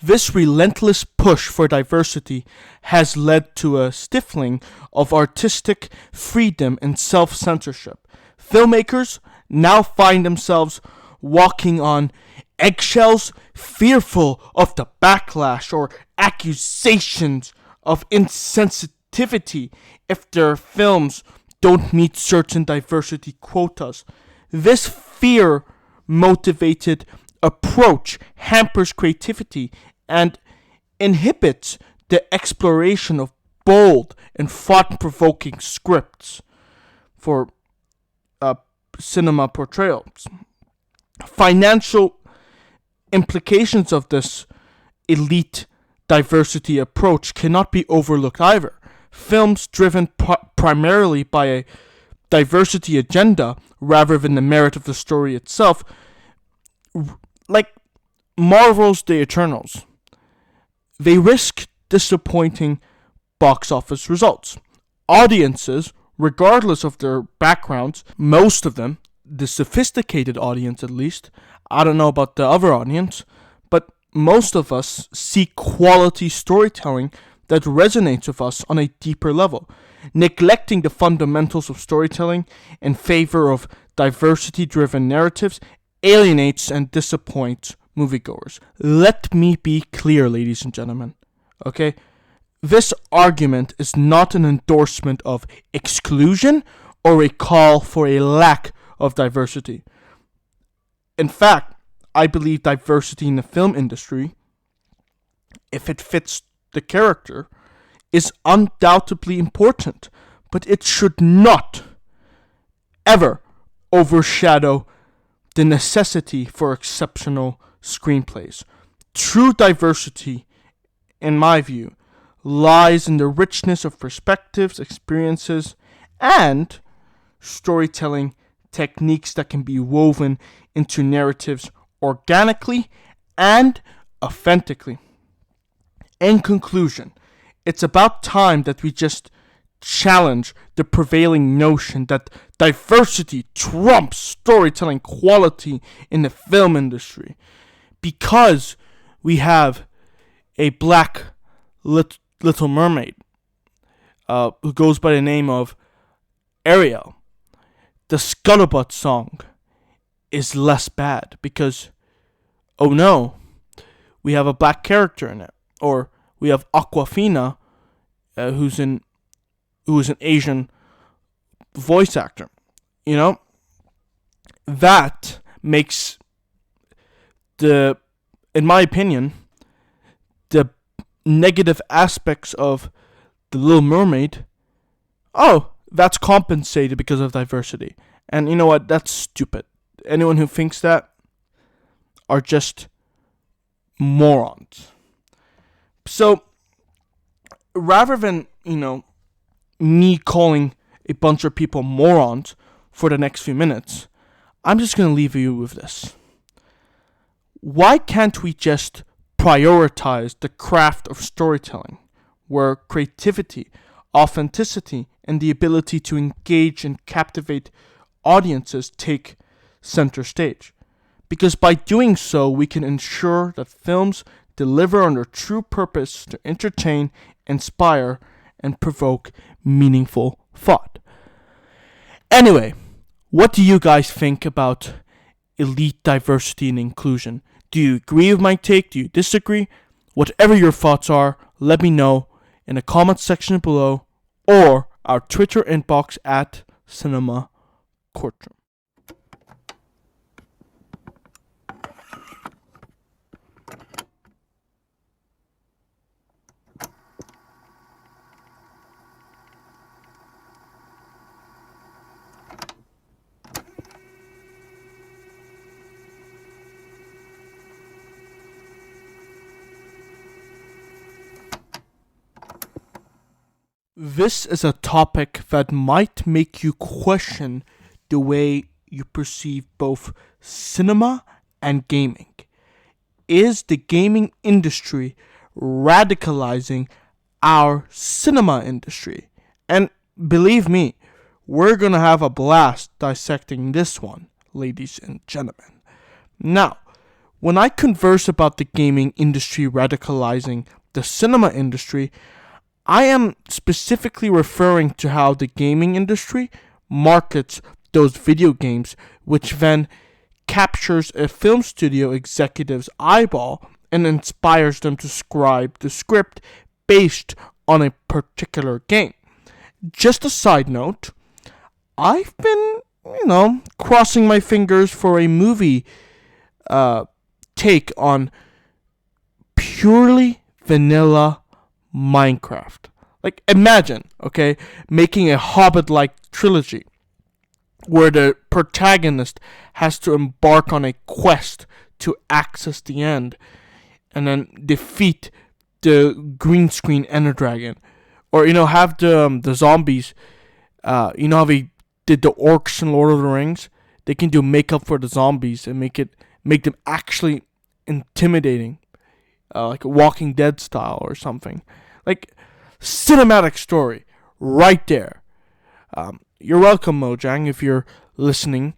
this relentless push for diversity has led to a stifling of artistic freedom and self-censorship. Filmmakers now find themselves walking on eggshells, fearful of the backlash or accusations of insensitivity if their films don't meet certain diversity quotas. This fear-motivated approach hampers creativity and inhibits the exploration of bold and thought-provoking scripts for cinema portrayals. Financial implications of this elite diversity approach cannot be overlooked either. Films driven primarily by a diversity agenda rather than the merit of the story itself, like Marvel's The Eternals, they risk disappointing box office results. Audiences, regardless of their backgrounds, most of them, the sophisticated audience at least, I don't know about the other audience, but most of us seek quality storytelling that resonates with us on a deeper level. Neglecting the fundamentals of storytelling in favor of diversity-driven narratives alienates and disappoints moviegoers. Let me be clear, ladies and gentlemen. Okay? This argument is not an endorsement of exclusion or a call for a lack of diversity. In fact, I believe diversity in the film industry, if it fits the character, is undoubtedly important, but it should not ever overshadow the necessity for exceptional screenplays. True diversity, in my view, lies in the richness of perspectives, experiences, and storytelling techniques that can be woven into narratives organically and authentically. In conclusion, it's about time that we just challenge the prevailing notion that diversity trumps storytelling quality in the film industry, because we have a black Little Mermaid who goes by the name of Ariel, the Scuttlebutt song is less bad because, oh no, we have a black character in it. Or we have Aquafina, who's an Asian voice actor. You know, that makes in my opinion, the negative aspects of The Little Mermaid, that's compensated because of diversity. And you know what? That's stupid. Anyone who thinks that are just morons. So, rather than, me calling a bunch of people morons for the next few minutes, I'm just going to leave you with this. Why can't we just prioritize the craft of storytelling, where creativity, authenticity, and the ability to engage and captivate audiences take center stage? Because by doing so, we can ensure that films deliver on their true purpose to entertain, inspire, and provoke meaningful thought. Anyway, what do you guys think about elite diversity and inclusion? Do you agree with my take? Do you disagree? Whatever your thoughts are, let me know in the comments section below or our Twitter inbox at Cinema Courtroom. This is a topic that might make you question the way you perceive both cinema and gaming. Is the gaming industry radicalizing our cinema industry? And believe me, we're gonna have a blast dissecting this one, ladies and gentlemen. Now, when I converse about the gaming industry radicalizing the cinema industry, I am specifically referring to how the gaming industry markets those video games, which then captures a film studio executive's eyeball and inspires them to scribe the script based on a particular game. Just a side note, I've been, crossing my fingers for a movie take on purely vanilla Minecraft. Like, imagine, okay, making a Hobbit-like trilogy where the protagonist has to embark on a quest to access the end and then defeat the green screen Ender Dragon. Or, have the zombies, how they did the orcs in Lord of the Rings? They can do makeup for the zombies and make them actually intimidating. Like a Walking Dead style or something. Like, cinematic story right there. You're welcome, Mojang, if you're listening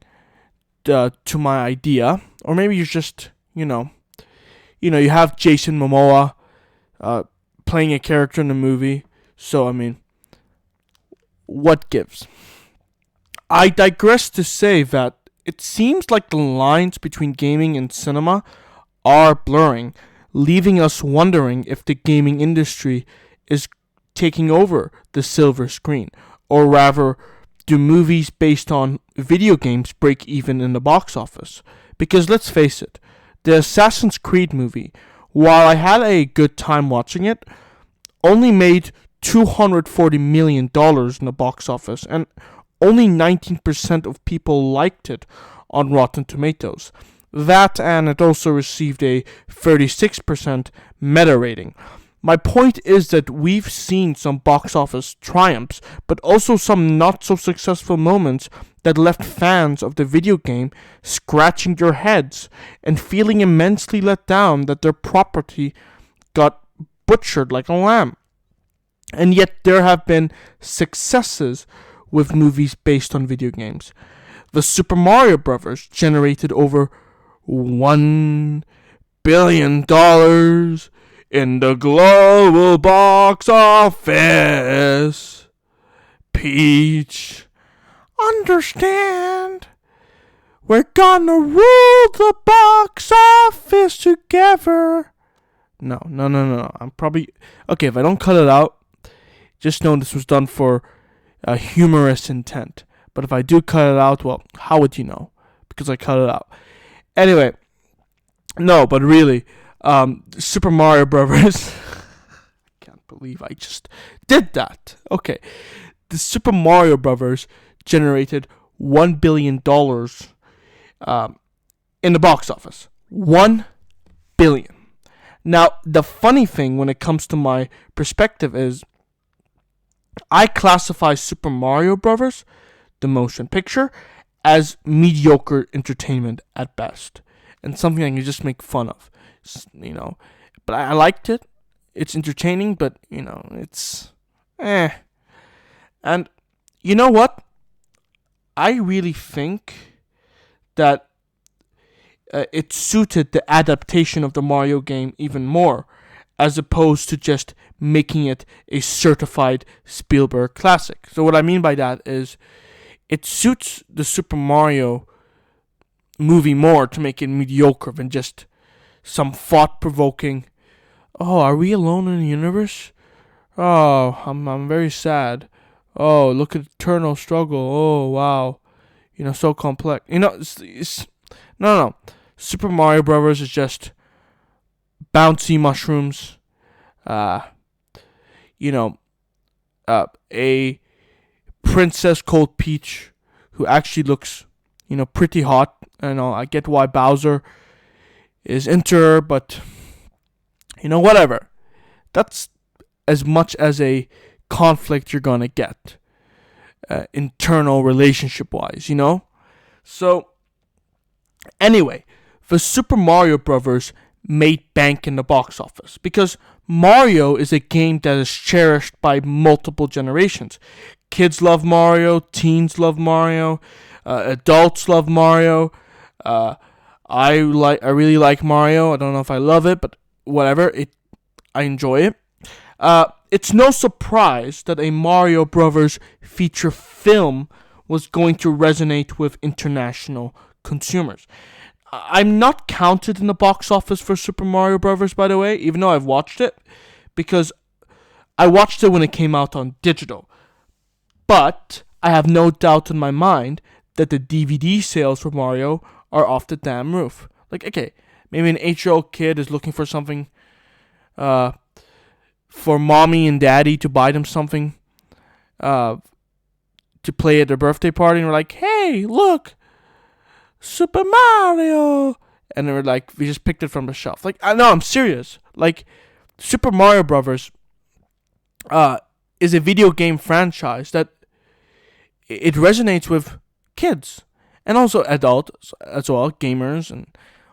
to my idea. Or maybe you're just, you have Jason Momoa playing a character in the movie. So, what gives? I digress to say that it seems like the lines between gaming and cinema are blurring, leaving us wondering if the gaming industry is taking over the silver screen, or rather, do movies based on video games break even in the box office? Because let's face it, the Assassin's Creed movie, while I had a good time watching it, only made $240 million in the box office, and only 19% of people liked it on Rotten Tomatoes. That, and it also received a 36% meta rating. My point is that we've seen some box office triumphs, but also some not so successful moments that left fans of the video game scratching their heads and feeling immensely let down that their property got butchered like a lamb. And yet there have been successes with movies based on video games. The Super Mario Bros. Generated over $1 billion in the global box office. Peach, understand? We're gonna rule the box office together. No. I'm probably... Okay, if I don't cut it out, just know this was done for a humorous intent. But if I do cut it out, well, how would you know? Because I cut it out. Anyway, no, but really, Super Mario Brothers... I can't believe I just did that. Okay, the Super Mario Brothers generated $1 billion in the box office. $1 billion. Now, the funny thing when it comes to my perspective is I classify Super Mario Brothers, the motion picture, as mediocre entertainment at best. And something I can just make fun of. But I liked it. It's entertaining, but, it's... And you know what? I really think that it suited the adaptation of the Mario game even more, as opposed to just making it a certified Spielberg classic. So what I mean by that is it suits the Super Mario movie more to make it mediocre than just some thought-provoking, oh, are we alone in the universe? Oh, I'm very sad. Oh, look at eternal struggle. Oh, wow. So complex. No. Super Mario Brothers is just bouncy mushrooms. A princess called Peach who actually looks, pretty hot. I get why Bowser is into her, but whatever. That's as much as a conflict you're gonna get, internal relationship wise. So anyway, the Super Mario Brothers made bank in the box office because Mario is a game that is cherished by multiple generations. Kids love Mario, teens love Mario, adults love Mario. I really like Mario. I don't know if I love it, but whatever. I enjoy it. It's no surprise that a Mario Brothers feature film was going to resonate with international consumers. I'm not counted in the box office for Super Mario Brothers, by the way, even though I've watched it, because I watched it when it came out on digital. But I have no doubt in my mind that the DVD sales for Mario are off the damn roof. Like, okay, maybe an 8-year-old kid is looking for something, for mommy and daddy to buy them something, to play at their birthday party, and we're like, hey, look, Super Mario, and they were like, we just picked it from the shelf. Like, I know, I'm serious. Like, Super Mario Brothers is a video game franchise that it resonates with kids and also adults as well, gamers and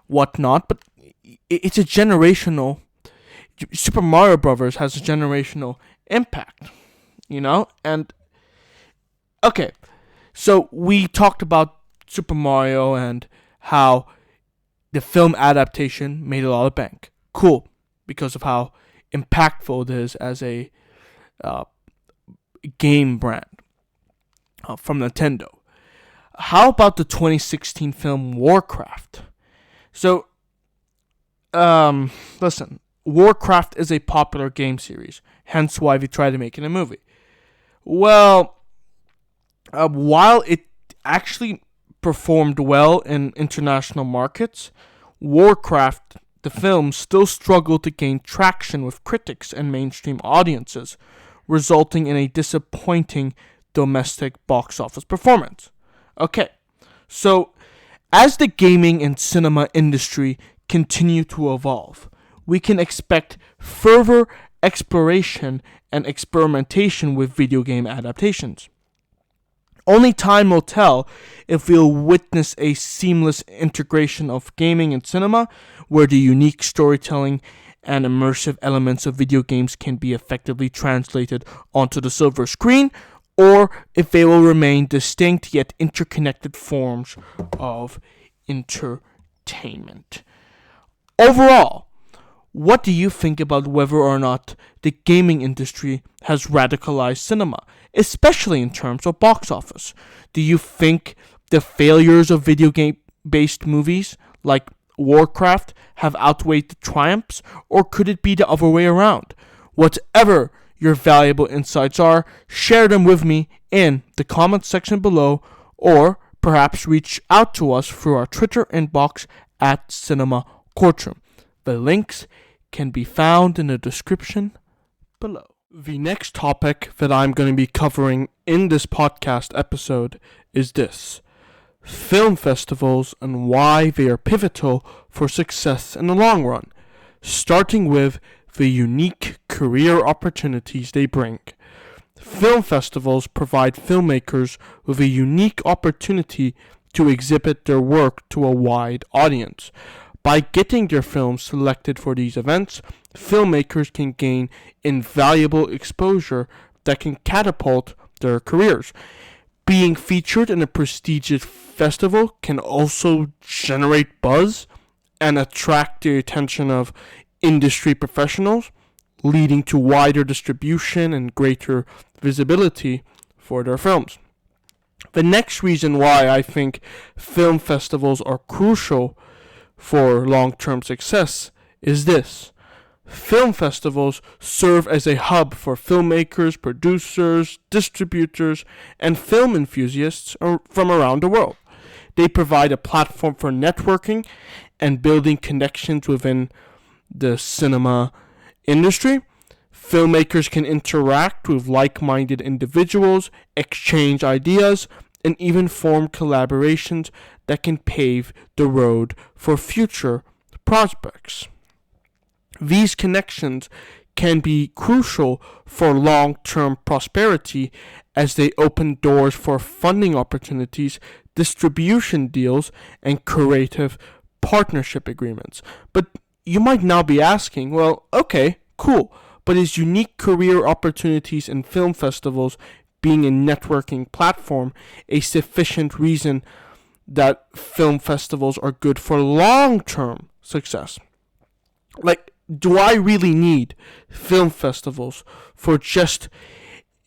whatnot. But it's a generational. Super Mario Brothers has a generational impact, And okay, so we talked about Super Mario and how the film adaptation made a lot of bank. Cool, because of how impactful it is as a game brand from Nintendo. How about the 2016 film Warcraft? So, listen, Warcraft is a popular game series, hence why they tried to make it a movie. Well, while it actually performed well in international markets, Warcraft, the film, still struggled to gain traction with critics and mainstream audiences, resulting in a disappointing domestic box office performance. Okay, so as the gaming and cinema industry continue to evolve, we can expect further exploration and experimentation with video game adaptations. Only time will tell if we'll witness a seamless integration of gaming and cinema, where the unique storytelling and immersive elements of video games can be effectively translated onto the silver screen, or if they will remain distinct yet interconnected forms of entertainment. Overall, What do you think about whether or not the gaming industry has radicalized cinema, especially in terms of box office? Do you think the failures of video game-based movies like Warcraft have outweighed the triumphs, or could it be the other way around? Whatever your valuable insights are, share them with me in the comment section below, or perhaps reach out to us through our Twitter inbox at Cinema Courtroom. The links can be found in the description below. The next topic that I'm going to be covering in this podcast episode is this: film festivals and why they are pivotal for success in the long run, starting with the unique career opportunities they bring. Film festivals provide filmmakers with a unique opportunity to exhibit their work to a wide audience. By getting their films selected for these events, filmmakers can gain invaluable exposure that can catapult their careers. Being featured in a prestigious festival can also generate buzz and attract the attention of industry professionals, leading to wider distribution and greater visibility for their films. The next reason why I think film festivals are crucial for long-term success is this: film festivals serve as a hub for filmmakers, producers, distributors, and film enthusiasts from around the world. They provide a platform for networking and building connections within the cinema industry. Filmmakers can interact with like-minded individuals, exchange ideas, and even form collaborations that can pave the road for future prospects. These connections can be crucial for long-term prosperity as they open doors for funding opportunities, distribution deals, and creative partnership agreements. But you might now be asking, well, okay, cool, but is unique career opportunities in film festivals being a networking platform a sufficient reason that film festivals are good for long-term success? Like, do I really need film festivals for just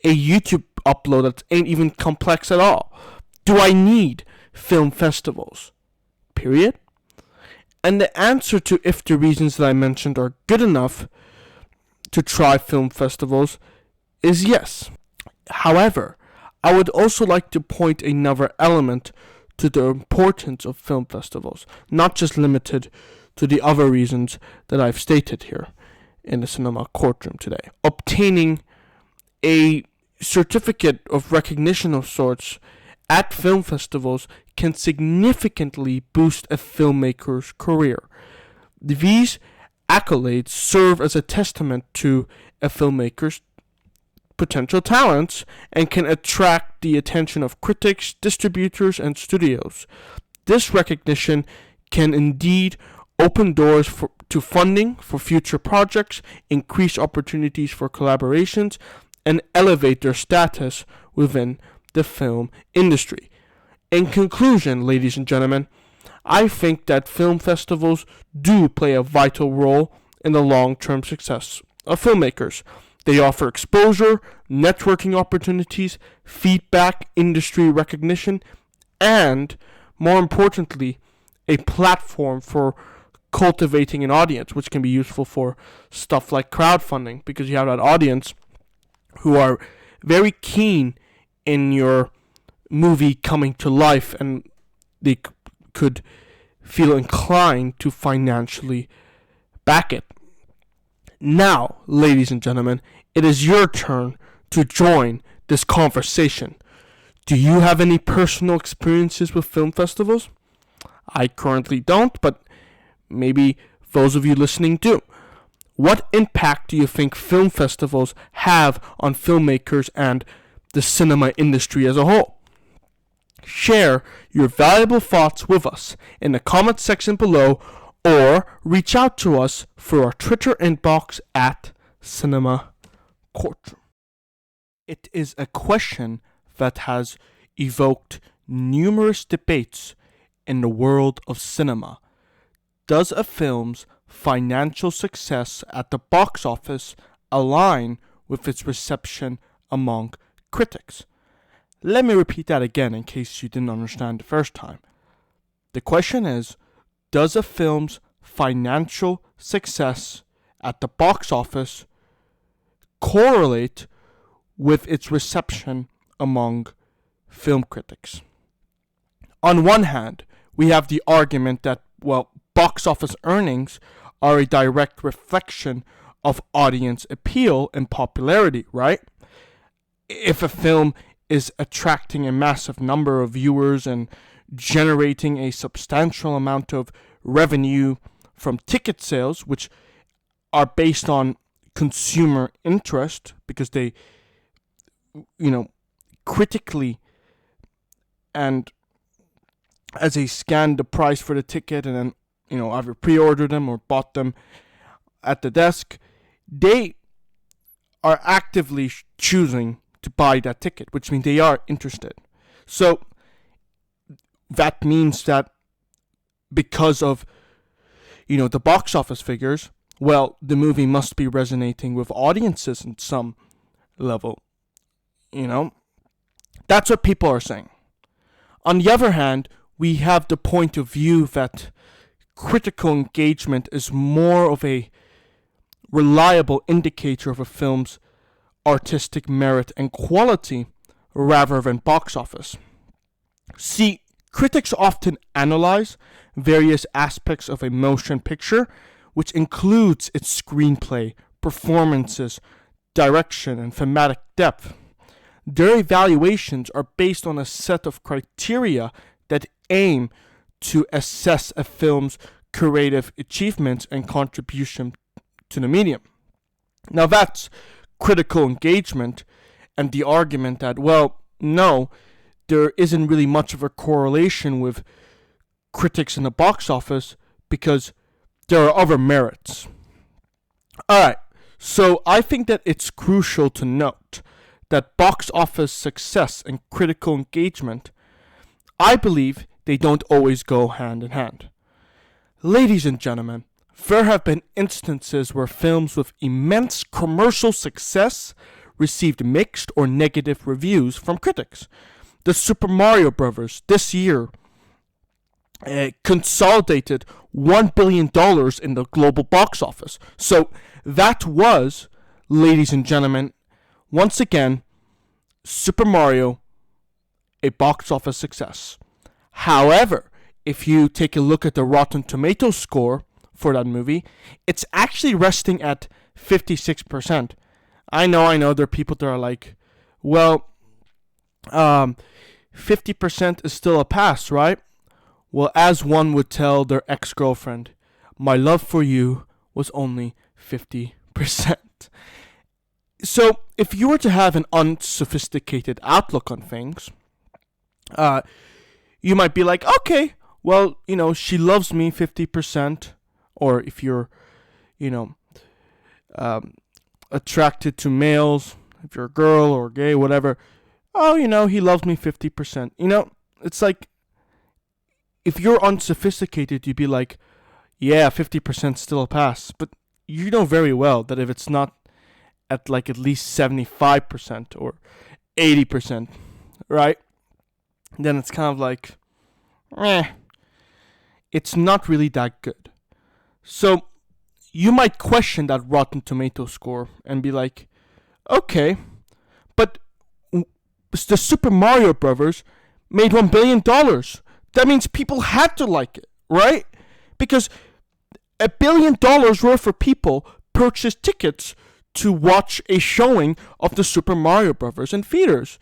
a YouTube upload that ain't even complex at all? Do I need film festivals? Period. And the answer to if the reasons that I mentioned are good enough to try film festivals is yes. However, I would also like to point another element to the importance of film festivals, not just limited to the other reasons that I've stated here in the Cinema Courtroom today. Obtaining a certificate of recognition of sorts at film festivals can significantly boost a filmmaker's career. These accolades serve as a testament to a filmmaker's potential talents and can attract the attention of critics, distributors, and studios. This recognition can indeed open doors to funding for future projects, increase opportunities for collaborations, and elevate their status within the film industry. In conclusion, ladies and gentlemen, I think that film festivals do play a vital role in the long-term success of filmmakers. They offer exposure, networking opportunities, feedback, industry recognition, and, more importantly, a platform for cultivating an audience, which can be useful for stuff like crowdfunding, because you have that audience who are very keen in your movie coming to life, and they could feel inclined to financially back it. Now, ladies and gentlemen, it is your turn to join this conversation. Do you have any personal experiences with film festivals? I currently don't, but maybe those of you listening do. What impact do you think film festivals have on filmmakers and the cinema industry as a whole? Share your valuable thoughts with us in the comment section below, or reach out to us through our Twitter inbox at Cinema Courtroom. It is a question that has evoked numerous debates in the world of cinema. Does a film's financial success at the box office align with its reception among critics? Let me repeat that again in case you didn't understand the first time. The question is, does a film's financial success at the box office correlate with its reception among film critics? On one hand, we have the argument that, well, box office earnings are a direct reflection of audience appeal and popularity, right? If a film is attracting a massive number of viewers and generating a substantial amount of revenue from ticket sales, which are based on consumer interest because they, critically and as they scanned the price for the ticket and then, either pre-ordered them or bought them at the desk, they are actively choosing to buy that ticket, which means they are interested. So that means that because of, the box office figures, well, the movie must be resonating with audiences in some level. That's what people are saying. On the other hand, we have the point of view that critical engagement is more of a reliable indicator of a film's artistic merit and quality rather than box office. See, critics often analyze various aspects of a motion picture, which includes its screenplay, performances, direction, and thematic depth. Their evaluations are based on a set of criteria that aim to assess a film's creative achievements and contribution to the medium. Now that's critical engagement, and the argument that, well, no, there isn't really much of a correlation with critics in the box office because there are other merits. Alright, so I think that it's crucial to note that box office success and critical engagement, I believe they don't always go hand in hand. Ladies and gentlemen, there have been instances where films with immense commercial success received mixed or negative reviews from critics. The Super Mario Bros. This year consolidated $1 billion in the global box office. So that was, ladies and gentlemen, once again, Super Mario, a box office success. However, if you take a look at the Rotten Tomatoes score for that movie, it's actually resting at 56%. I know, there are people that are like, well, 50% is still a pass, right? Well, as one would tell their ex-girlfriend, my love for you was only 50%. So, if you were to have an unsophisticated outlook on things, you might be like, okay, well, she loves me 50%. Or if you're, attracted to males, if you're a girl or gay, whatever, oh, he loves me 50%. It's like, if you're unsophisticated, you'd be like, yeah, 50% still a pass. But you know very well that if it's not at like at least 75% or 80%, right? Then it's kind of like, it's not really that good. So you might question that Rotten Tomato score and be like, okay, but the Super Mario Bros. Made $1 billion. That means people had to like it, right? Because $1 billion worth of people purchased tickets to watch a showing of the Super Mario Bros. In theaters.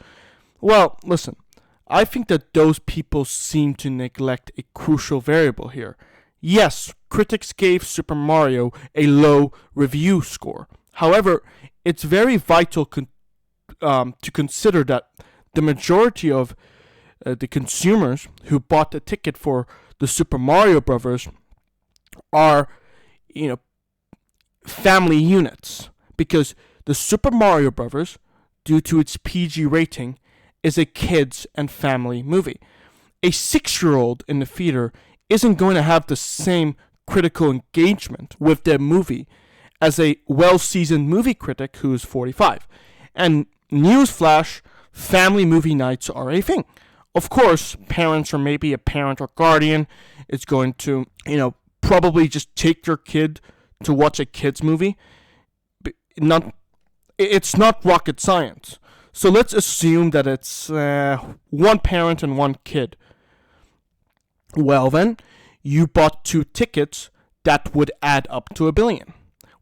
Well, listen, I think that those people seem to neglect a crucial variable here. Yes, critics gave Super Mario a low review score. However, it's very vital to consider that the majority of the consumers who bought the ticket for the Super Mario Bros. Are, family units. Because the Super Mario Bros., due to its PG rating, is a kids and family movie. A 6-year-old in the theater isn't going to have the same critical engagement with their movie as a well-seasoned movie critic who is 45. And newsflash, family movie nights are a thing. Of course, parents or maybe a parent or guardian is going to, probably just take their kid to watch a kid's movie. It's not rocket science. So let's assume that it's one parent and one kid. Well then, you bought 2 tickets that would add up to $1 billion.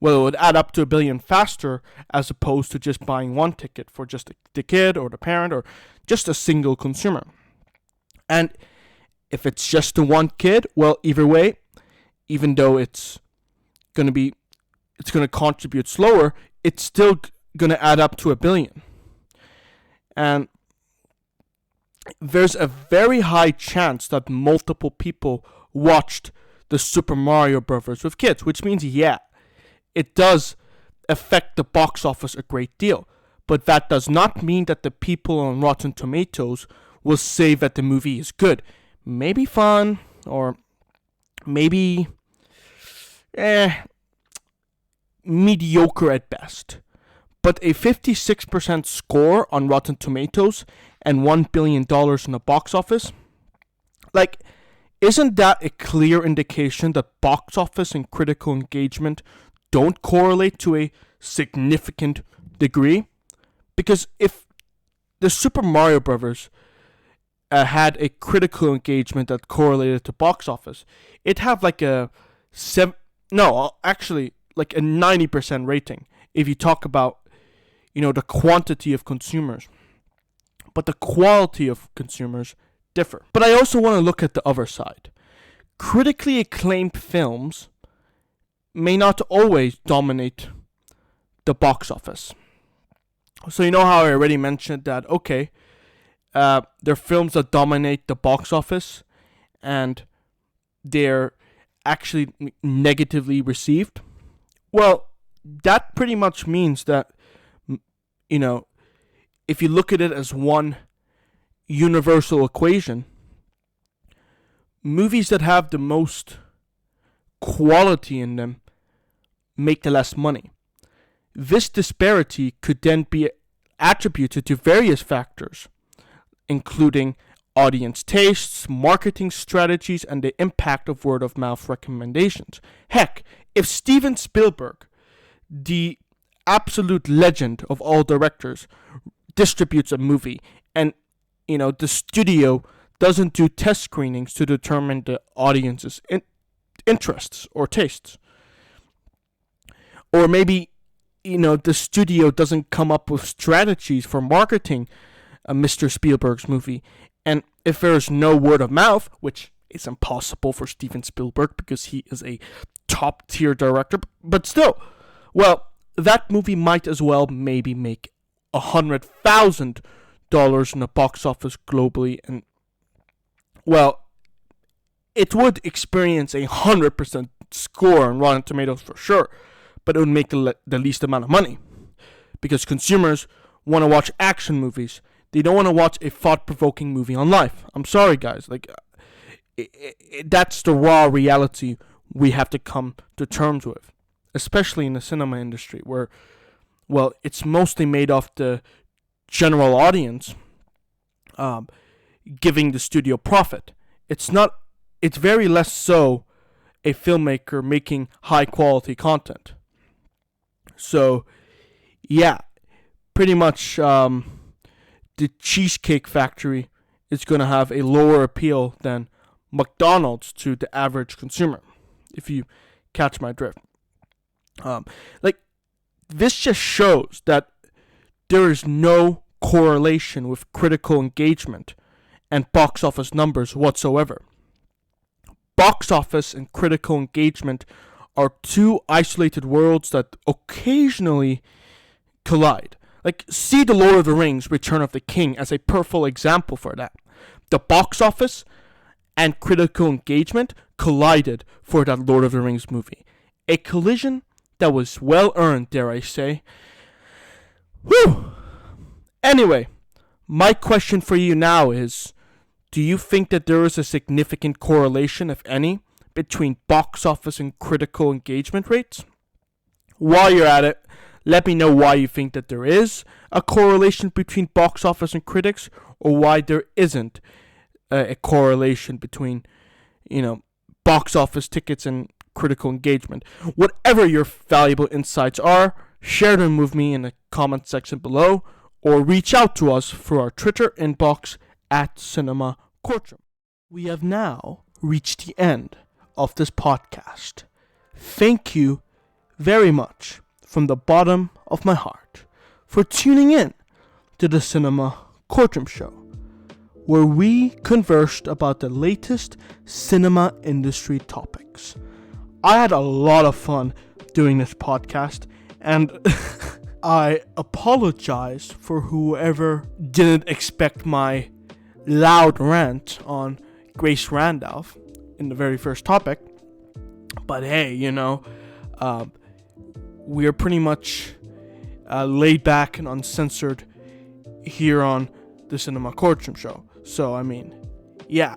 Well, it would add up to $1 billion faster as opposed to just buying one ticket for just the kid or the parent or just a single consumer. And if it's just the one kid, well, either way, even though it's going to contribute slower, it's still going to add up to $1 billion. And there's a very high chance that multiple people watched the Super Mario Brothers with kids, which means, yeah, it does affect the box office a great deal. But that does not mean that the people on Rotten Tomatoes will say that the movie is good. Maybe fun, or maybe mediocre at best. But a 56% score on Rotten Tomatoes and $1 billion in the box office, isn't that a clear indication that box office and critical engagement don't correlate to a significant degree? Because if the Super Mario Brothers had a critical engagement that correlated to box office, it'd have like a 90% rating if you talk about, the quantity of consumers. But the quality of consumers differ. But I also want to look at the other side. Critically acclaimed films may not always dominate the box office. So how I already mentioned that, okay, there are films that dominate the box office and they're actually negatively received. Well, that pretty much means that, if you look at it as one universal equation, movies that have the most quality in them make the less money. This disparity could then be attributed to various factors, including audience tastes, marketing strategies, and the impact of word-of-mouth recommendations. Heck, if Steven Spielberg, the absolute legend of all directors, distributes a movie and, the studio doesn't do test screenings to determine the audience's interests or tastes, or maybe, the studio doesn't come up with strategies for marketing Mr. Spielberg's movie, and if there's no word of mouth, which is impossible for Steven Spielberg because he is a top tier director, but still, well, that movie might as well maybe make $100,000 in the box office globally, and well, it would experience 100% score on Rotten Tomatoes for sure, but it would make the least amount of money because consumers want to watch action movies. They don't want to watch a thought-provoking movie on life. I'm sorry, guys. That's the raw reality we have to come to terms with, especially in the cinema industry where, well, it's mostly made off the general audience giving the studio profit. It's very less so a filmmaker making high-quality content. So, yeah, pretty much the Cheesecake Factory is going to have a lower appeal than McDonald's to the average consumer, if you catch my drift. This just shows that there is no correlation with critical engagement and box office numbers whatsoever. Box office and critical engagement are two isolated worlds that occasionally collide. See The Lord of the Rings, Return of the King as a perfect example for that. The box office and critical engagement collided for that Lord of the Rings movie. A collision that was well earned, dare I say. Whew! Anyway, my question for you now is, do you think that there is a significant correlation, if any, between box office and critical engagement rates? While you're at it, let me know why you think that there is a correlation between box office and critics, or why there isn't a correlation between, box office tickets and critical engagement. Whatever your valuable insights are, share them with me in the comment section below, or reach out to us through our Twitter inbox at Cinema Courtroom. We have now reached the end of this podcast. Thank you very much from the bottom of my heart for tuning in to the Cinema Courtroom Show, where we conversed about the latest cinema industry topics. I had a lot of fun doing this podcast, and I apologize for whoever didn't expect my loud rant on Grace Randolph in the very first topic. But hey, we're pretty much laid back and uncensored here on the Cinema Courtroom Show. So, yeah.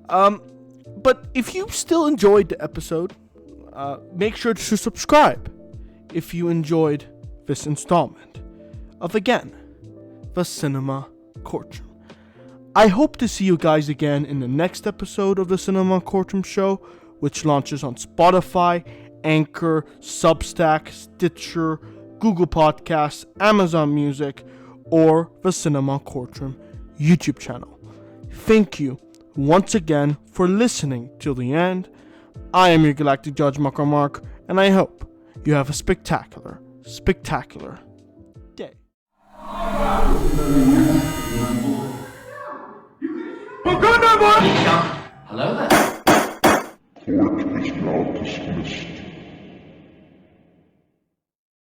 But if you still enjoyed the episode, make sure to subscribe if you enjoyed this installment of, again, the Cinema Courtroom. I hope to see you guys again in the next episode of the Cinema Courtroom Show, which launches on Spotify, Anchor, Substack, Stitcher, Google Podcasts, Amazon Music, or the Cinema Courtroom YouTube channel. Thank you once again for listening till the end. I am your Galactic Judge Makram, and I hope you have a spectacular day. Hello there. Court is now dismissed.